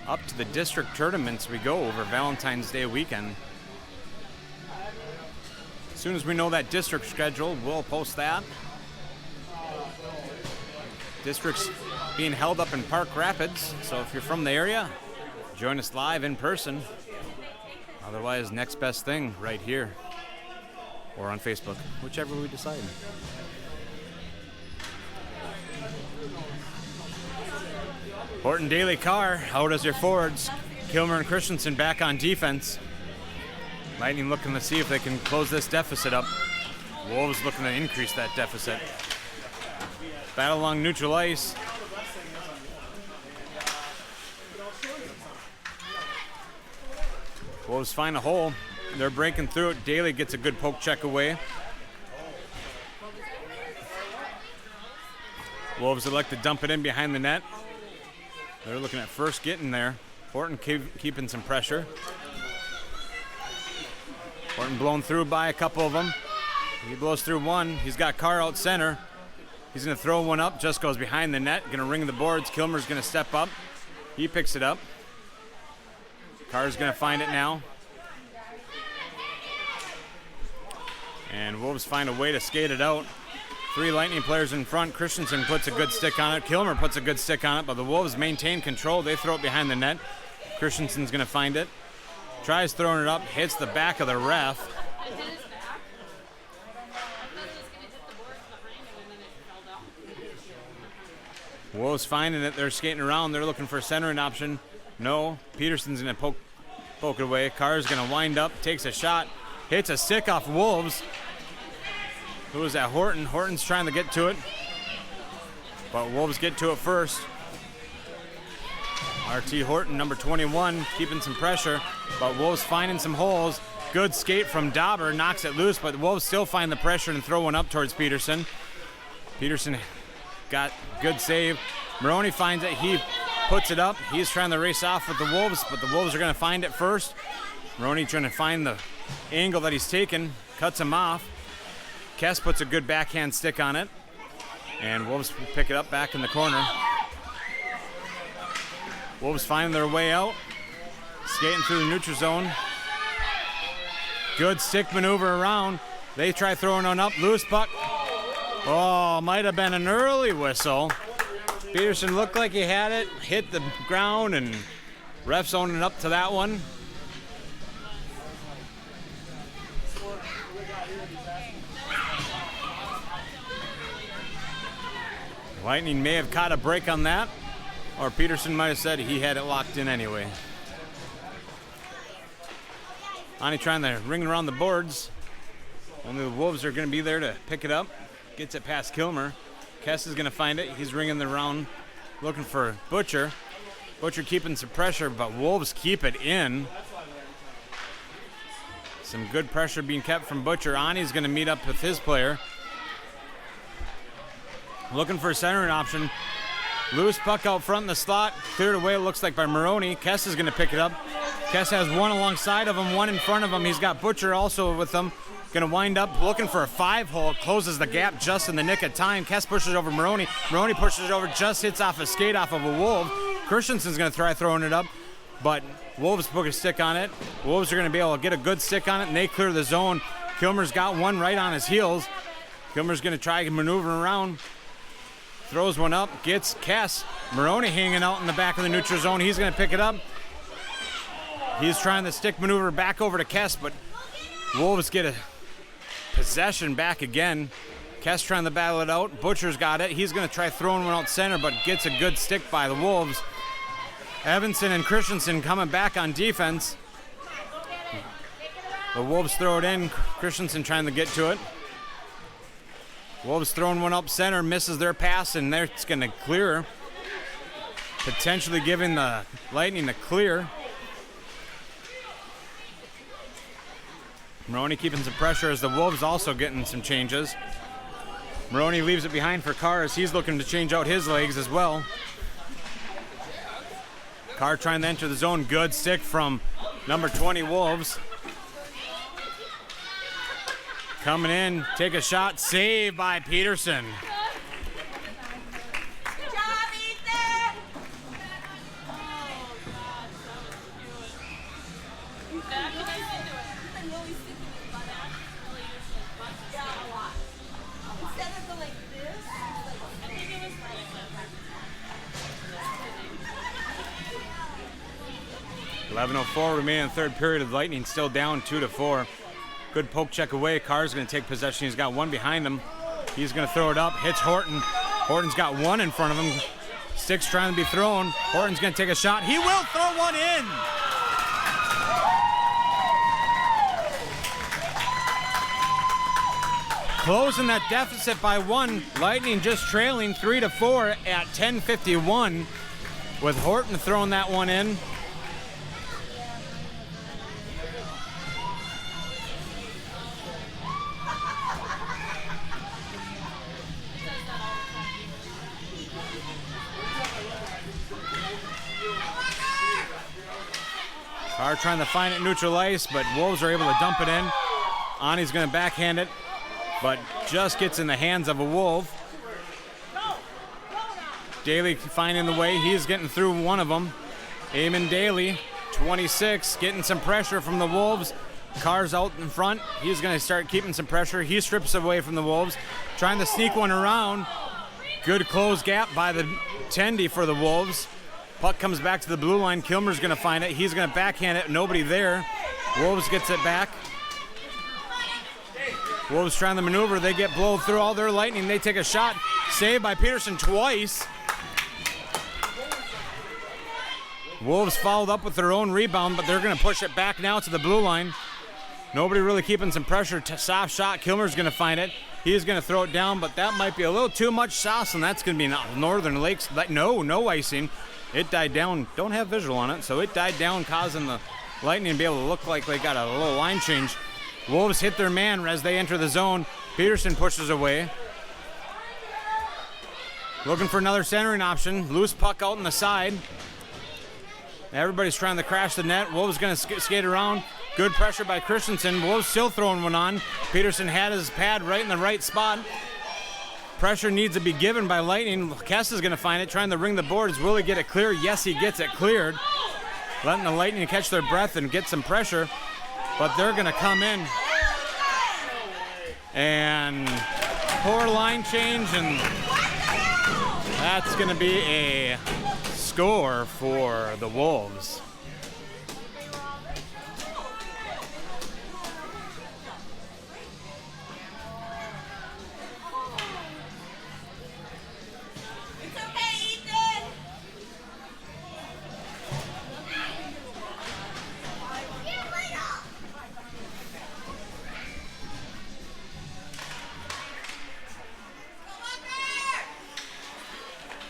up to the district tournaments we go over Valentine's Day weekend. As soon as we know that district schedule, we'll post that. District's being held up in Park Rapids, so if you're from the area, join us live in person. Otherwise, next best thing right here or on Facebook, whichever we decide. Horton Daley Carr out as your forwards. Kilmer and Christensen back on defense. Lightning looking to see if they can close this deficit up. Wolves looking to increase that deficit. Battle along neutral ice. Wolves find a hole. They're breaking through it. Daley gets a good poke check away. Wolves elect to dump it in behind the net. They're looking at first getting there. Horton keeping some pressure. Horton blown through by a couple of them. He blows through one. He's got Carr out center. He's going to throw one up. Just goes behind the net. Going to ring the boards. Kilmer's going to step up. He picks it up. Carr's going to find it now. And Wolves find a way to skate it out. 3 Lightning players in front. Christensen puts a good stick on it. Kilmer puts a good stick on it, but the Wolves maintain control. They throw it behind the net. Christensen's going to find it. Tries throwing it up. Hits the back of the ref. Wolves finding it. They're skating around. They're looking for a centering option. No. Peterson's going to poke it away. Carr's going to wind up. Takes a shot. Hits a stick off Wolves. Who was that? Horton. Horton's trying to get to it. But Wolves get to it first. RT Horton, number 21, keeping some pressure. But Wolves finding some holes. Good skate from Dawber. Knocks it loose, but the Wolves still find the pressure and throw one up towards Peterson. Peterson got good save. Moroni finds it. He puts it up. He's trying to race off with the Wolves, but the Wolves are going to find it first. Moroni trying to find the angle that he's taken. Cuts him off. Kess puts a good backhand stick on it. And Wolves pick it up back in the corner. Wolves find their way out. Skating through the neutral zone. Good stick maneuver around. They try throwing one up. Loose puck. Oh, might have been an early whistle. Peterson looked like he had it. Hit the ground, and refs owning up to that one. Lightning may have caught a break on that, or Peterson might have said he had it locked in anyway. Ani trying to ring around the boards. Only the Wolves are going to be there to pick it up. Gets it past Kilmer. Kess is going to find it. He's ringing the round, looking for Butcher. Butcher keeping some pressure, but Wolves keep it in. Some good pressure being kept from Butcher. Ani's going to meet up with his player. Looking for a centering option. Loose puck out front in the slot. Cleared away, it looks like, by Moroni. Kess is going to pick it up. Kess has one alongside of him, one in front of him. He's got Butcher also with him. Going to wind up looking for a 5-hole. Closes the gap just in the nick of time. Kess pushes over Moroni. Moroni pushes it over, just hits off a skate off of a Wolf. Christensen's going to try throwing it up, but Wolves put a stick on it. Wolves are going to be able to get a good stick on it, and they clear the zone. Kilmer's got one right on his heels. Kilmer's going to try maneuvering around. Throws one up, gets Kess. Moroni hanging out in the back of the neutral zone. He's going to pick it up. He's trying to stick maneuver back over to Kess, but Wolves get a possession back again. Kess trying to battle it out. Butcher's got it. He's going to try throwing one out center, but gets a good stick by the Wolves. Evanson and Christensen coming back on defense. The Wolves throw it in. Christensen trying to get to it. Wolves throwing one up center, misses their pass, and it's going to clear. Potentially giving the Lightning the clear. Moroni keeping some pressure as the Wolves also getting some changes. Moroni leaves it behind for Carr as he's looking to change out his legs as well. Carr trying to enter the zone. Good stick from number 20 Wolves. Coming in, take a shot, save by Peterson. .11:04 remaining in the third period. The Lightning still down 2-4. Good poke check away. Carr's going to take possession. He's got one behind him. He's going to throw it up. Hits Horton. Horton's got one in front of him. Stick's trying to be thrown. Horton's going to take a shot. He will throw one in. Closing that deficit by one. Lightning just trailing 3-4 at 10:51 with Horton throwing that one in. Carr trying to find it neutral ice, but Wolves are able to dump it in. Ani's going to backhand it, but just gets in the hands of a Wolf. Daley finding the way. He's getting through one of them. Eamon Daley, 26, getting some pressure from the Wolves. Carr's out in front. He's going to start keeping some pressure. He strips away from the Wolves, trying to sneak one around. Good close gap by the Tendy for the Wolves. Puck comes back to the blue line. Kilmer's going to find it. He's going to backhand it. Nobody there. Wolves gets it back. Wolves trying to maneuver. They get blown through all their Lightning. They take a shot. Saved by Peterson twice. Wolves followed up with their own rebound, but they're going to push it back now to the blue line. Nobody really keeping some pressure. Soft shot. Kilmer's going to find it. He's going to throw it down, but that might be a little too much sauce, and that's going to be Northern Lakes. No icing. It died down. Don't have visual on it, so it died down, causing the Lightning to be able to look like they got a little line change. Wolves hit their man as they enter the zone. Peterson pushes away. Looking for another centering option. Loose puck out on the side. Everybody's trying to crash the net. Wolves going to skate around. Good pressure by Christensen. Wolves still throwing one on. Peterson had his pad right in the right spot. Pressure needs to be given by Lightning. Kess is going to find it, trying to ring the boards. Will he get it clear? Yes, he gets it cleared. Letting the Lightning catch their breath and get some pressure. But they're going to come in. And poor line change, and that's going to be a score for the Wolves.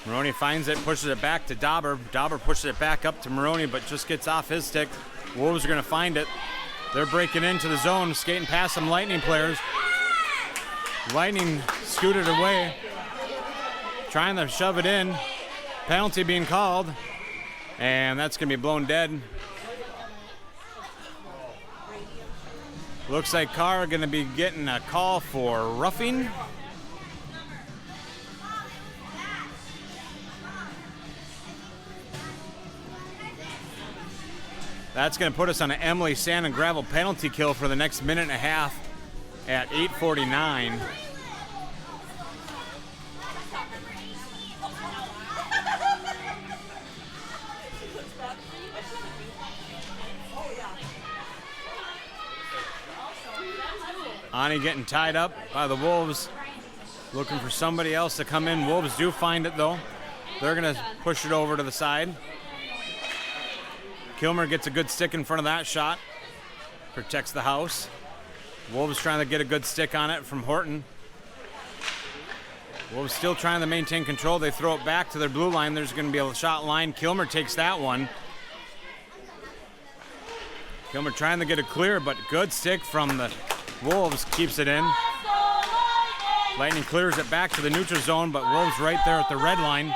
Moroni finds it, pushes it back to Dawber. Dawber pushes it back up to Moroni, but just gets off his stick. Wolves are going to find it. They're breaking into the zone, skating past some Lightning players. Lightning scooted away, trying to shove it in. Penalty being called, and that's going to be blown dead. Looks like Carr going to be getting a call for roughing. That's going to put us on an Emily Sand and Gravel penalty kill for the next minute and a half at 8:49. Ani getting tied up by the Wolves, looking for somebody else to come in. Wolves do find it, though. They're going to push it over to the side. Kilmer gets a good stick in front of that shot. Protects the house. Wolves trying to get a good stick on it from Horton. Wolves still trying to maintain control. They throw it back to their blue line. There's going to be a shot line. Kilmer takes that one. Kilmer trying to get it clear, but good stick from the Wolves keeps it in. Lightning clears it back to the neutral zone, but Wolves right there at the red line.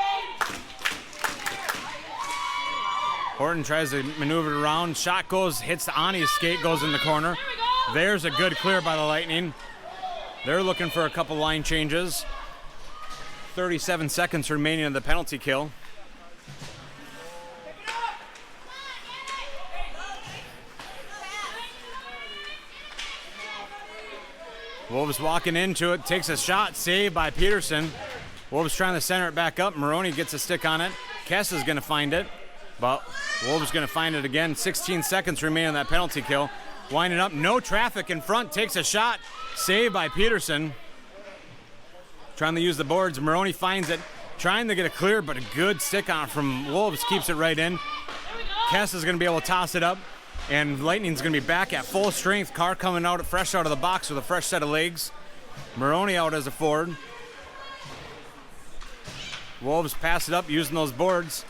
Horton tries to maneuver it around. Shot goes, hits Ani's skate, goes in the corner. There's a good clear by the Lightning. They're looking for a couple line changes. 37 seconds remaining of the penalty kill. Wolves walking into it, takes a shot, saved by Peterson. Wolves trying to center it back up. Moroni gets a stick on it. Kess is going to find it, but Wolves going to find it again. 16 seconds remain on that penalty kill. Winding up, no traffic in front, takes a shot, saved by Peterson. Trying to use the boards. Moroni finds it, trying to get a clear, but a good stick on it from Wolves keeps it right in. Kess is going to be able to toss it up, and Lightning's going to be back at full strength. Carr coming out fresh out of the box with a fresh set of legs. Moroni out as a forward. Wolves pass it up using those boards.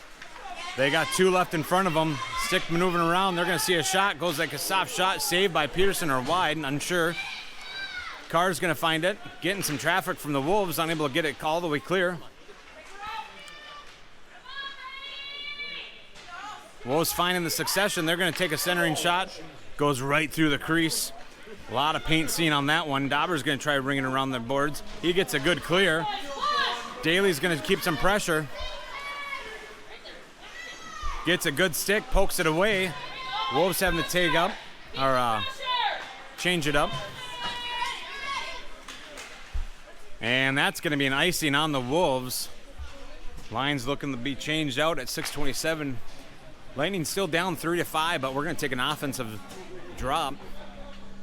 They got two left in front of them. Stick maneuvering around. They're going to see a shot. Goes like a soft shot. Saved by Peterson or wide. Unsure. Carr's going to find it. Getting some traffic from the Wolves. Unable to get it all the way clear. Wolves finding the succession. They're going to take a centering shot. Goes right through the crease. A lot of paint seen on that one. Dawber's going to try bringing it around the boards. He gets a good clear. Daley's going to keep some pressure. Gets a good stick, pokes it away. Wolves having to take up, or change it up. And that's going to be an icing on the Wolves. Line's looking to be changed out at 6:27. Lightning still down 3-5, but we're going to take an offensive drop.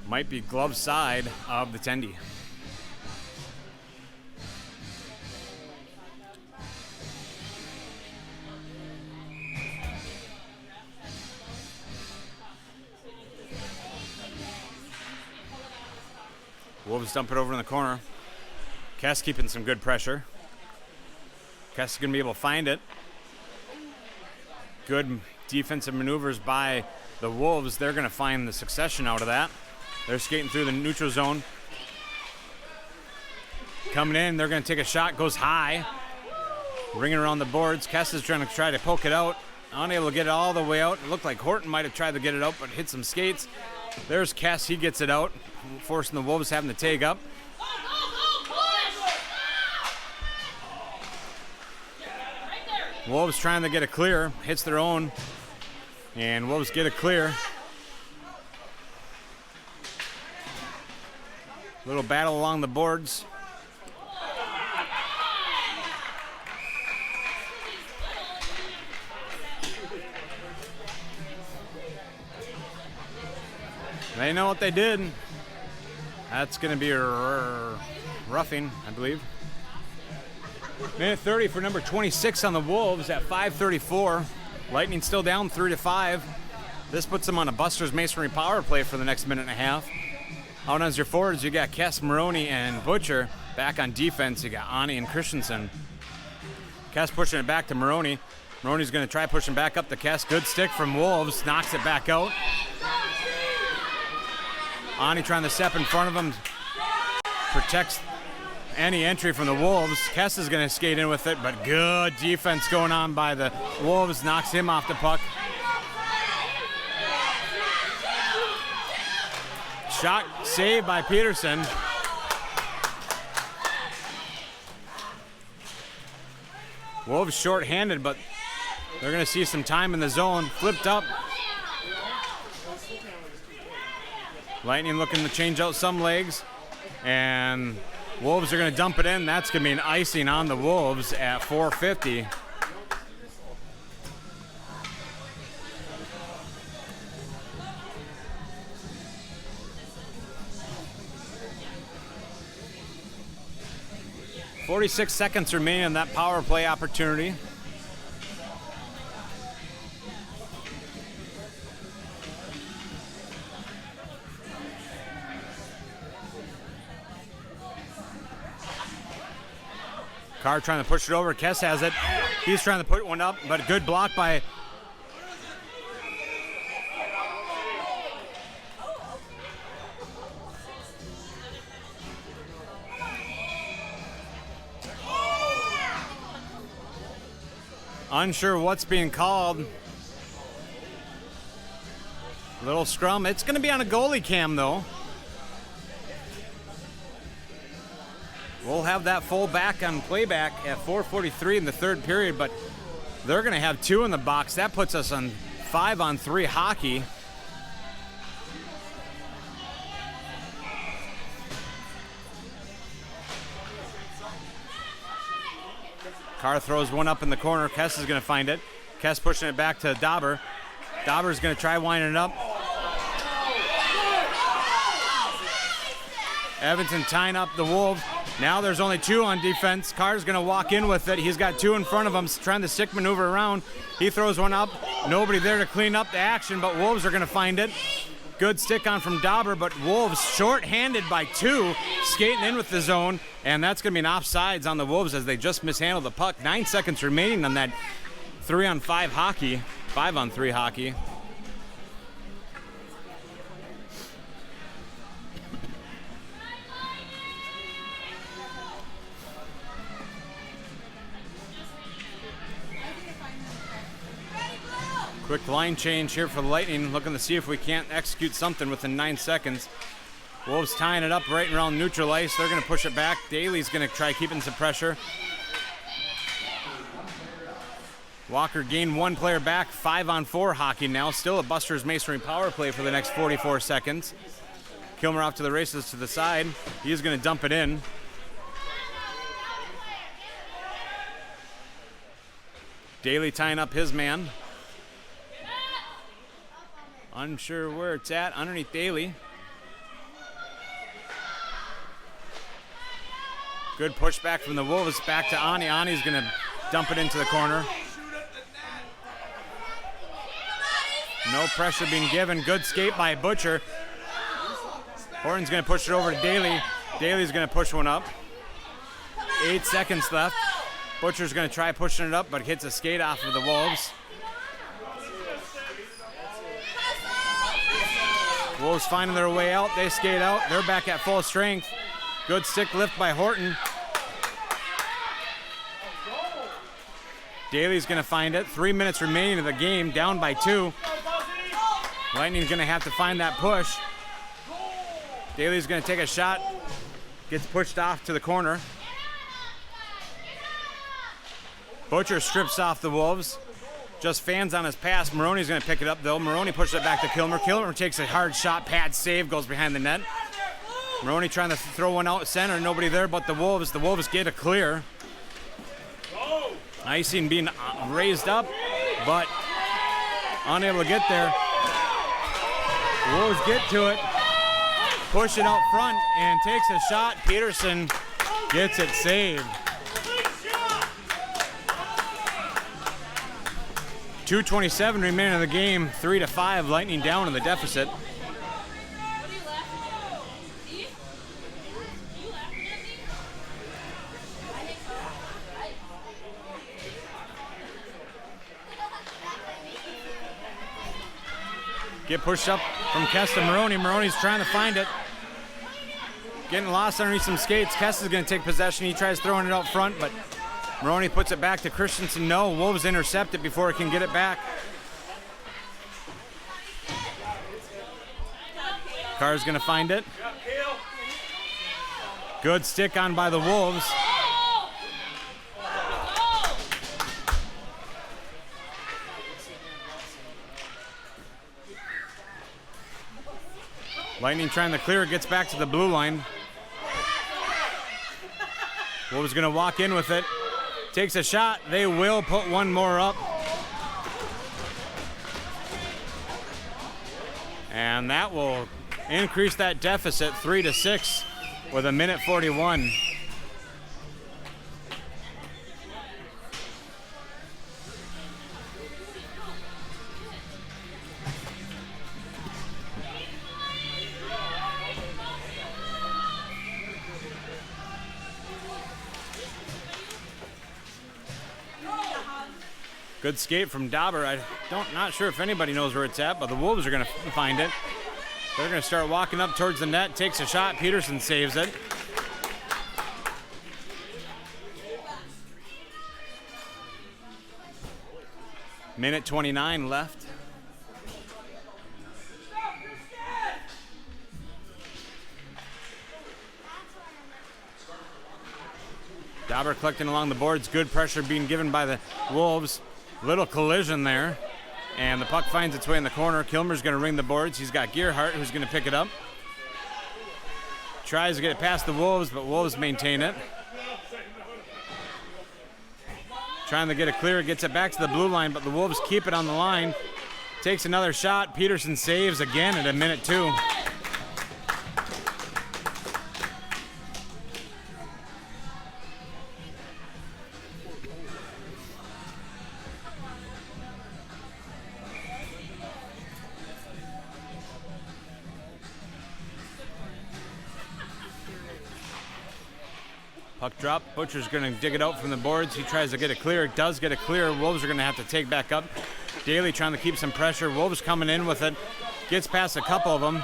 Might be glove side of the Tendy. Wolves dump it over in the corner. Kess keeping some good pressure. Kess is going to be able to find it. Good defensive maneuvers by the Wolves. They're going to find the succession out of that. They're skating through the neutral zone. Coming in, they're going to take a shot. Goes high. Ringing around the boards. Kess is trying to poke it out. Unable to get it all the way out. It looked like Horton might have tried to get it out, but hit some skates. There's Kess. He gets it out, forcing the Wolves having to take up. Wolves trying to get a clear. Hits their own. And Wolves get a clear. Little battle along the boards. They know what they did. That's going to be a roughing, I believe. Minute 30 for number 26 on the Wolves at 5:34. Lightning still down 3-5. This puts them on a Buster's Masonry power play for the next minute and a half. Out as your forwards, you got Kess, Moroni, and Butcher. Back on defense, you got Ani and Christensen. Kess pushing it back to Moroni. Moroni's going to try pushing back up to Kess. Good stick from Wolves. Knocks it back out. Ani trying to step in front of him. Protects any entry from the Wolves. Kess is going to skate in with it, but good defense going on by the Wolves. Knocks him off the puck. Shot saved by Peterson. Wolves short-handed, but they're going to see some time in the zone. Flipped up. Lightning looking to change out some legs. And Wolves are going to dump it in. That's going to be an icing on the Wolves at 4:50. .46 seconds remain on that power play opportunity. Carr trying to push it over. Kess has it. He's trying to put one up, but a good block by unsure what's being called. Little scrum. It's going to be on a goalie cam, though. We'll have that full back on playback at 4:43 in the third period, but they're going to have 2 in the box. That puts us on 5-on-3 hockey. Carr throws one up in the corner. Kess is going to find it. Kess pushing it back to Dawber. Dauber's going to try winding it up. Evanson tying up the Wolves. Now there's only 2 on defense. Carr's going to walk in with it. He's got 2 in front of him, trying to stick maneuver around. He throws one up. Nobody there to clean up the action, but Wolves are going to find it. Good stick on from Dawber, but Wolves short-handed by 2, skating in with the zone, and that's going to be an offsides on the Wolves as they just mishandled the puck. 9 seconds remaining on that 3-on-5 hockey, 5-on-3 hockey. Quick line change here for the Lightning, looking to see if we can't execute something within 9 seconds. Wolves tying it up right around neutral ice. They're going to push it back. Daley's going to try keeping some pressure. Walker gained 1 player back, 5-on-4 hockey now. Still a Buster's Masonry power play for the next 44 seconds. Kilmer off to the races to the side. He's going to dump it in. Daley tying up his man. Unsure where it's at, underneath Daley. Good pushback from the Wolves, back to Ani. Ani's going to dump it into the corner. No pressure being given. Good skate by Butcher. Horton's going to push it over to Daley. Daley's going to push one up. 8 seconds left. Butcher's going to try pushing it up, but hits a skate off of the Wolves. Wolves finding their way out. They skate out. They're back at full strength. Good stick lift by Horton. Daley's going to find it. 3 minutes remaining of the game, down by 2. Lightning's going to have to find that push. Daley's going to take a shot. Gets pushed off to the corner. Butcher strips off the Wolves. Just fans on his pass. Moroni's going to pick it up, though. Moroni pushes it back to Kilmer. Kilmer takes a hard shot. Pad save. Goes behind the net. Moroni trying to throw one out center. Nobody there but the Wolves. The Wolves get a clear. Icing being raised up, but unable to get there. Wolves get to it. Push it out front and takes a shot. Peterson gets it saved. 2:27 remaining in the game, 3-5, Lightning down in the deficit. Get pushed up from Kess to Moroni. Moroni's trying to find it. Getting lost underneath some skates. Kess is going to take possession. He tries throwing it out front, but Moroni puts it back to Christensen. No, Wolves intercept it before it can get it back. Carr's going to find it. Good stick on by the Wolves. Lightning trying to clear it, gets back to the blue line. Wolves going to walk in with it. Takes a shot. They will put one more up. And that will increase that deficit 3-6 with 1:41. Good skate from Dawber. Not sure if anybody knows where it's at, but the Wolves are going to find it. They're going to start walking up towards the net. Takes a shot. Peterson saves it. Minute 29 left. Dawber collecting along the boards. Good pressure being given by the Wolves. Little collision there. And the puck finds its way in the corner. Kilmer's going to ring the boards. He's got Gearhart who's going to pick it up. Tries to get it past the Wolves, but Wolves maintain it. Trying to get it clear. Gets it back to the blue line, but the Wolves keep it on the line. Takes another shot. Peterson saves again at a minute 2. Puck drop. Butcher's going to dig it out from the boards. He tries to get it clear. Does get it clear. Wolves are going to have to take back up. Daley trying to keep some pressure. Wolves coming in with it. Gets past a couple of them.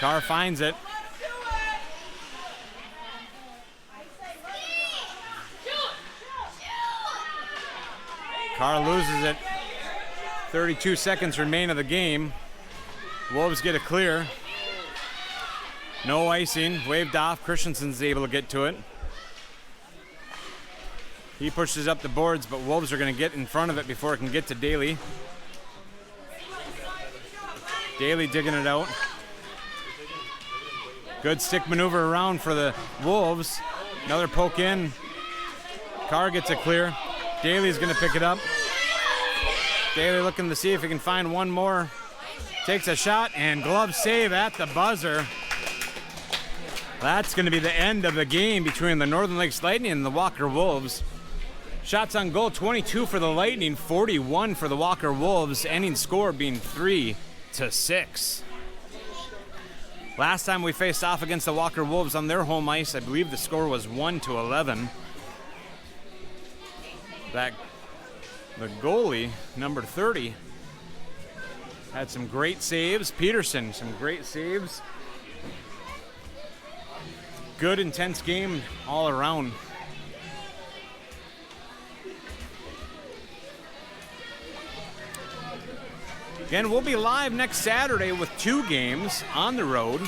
Carr finds it. Carr loses it. 32 seconds remain of the game. Wolves get it clear. No icing. Waved off. Christensen's able to get to it. He pushes up the boards, but Wolves are going to get in front of it before it can get to Daley. Daley digging it out. Good stick maneuver around for the Wolves. Another poke in. Carr gets it clear. Daley's going to pick it up. Daley looking to see if he can find one more. Takes a shot and glove save at the buzzer. That's going to be the end of the game between the Northern Lakes Lightning and the Walker Wolves. Shots on goal, 22 for the Lightning, 41 for the Walker Wolves. Ending score being 3-6. Last time we faced off against the Walker Wolves on their home ice, I believe the score was 1-11. The goalie, number 30, had some great saves. Peterson, some great saves. Good, intense game all around. Again, we'll be live next Saturday with 2 games on the road.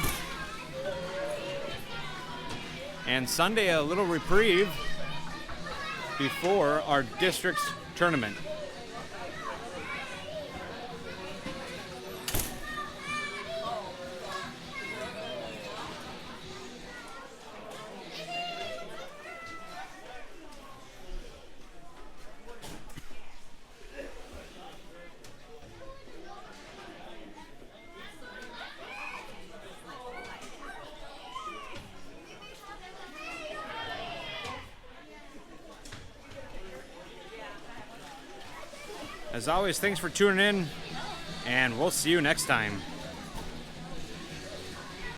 And Sunday, a little reprieve before our district's tournament. As always, thanks for tuning in, and we'll see you next time.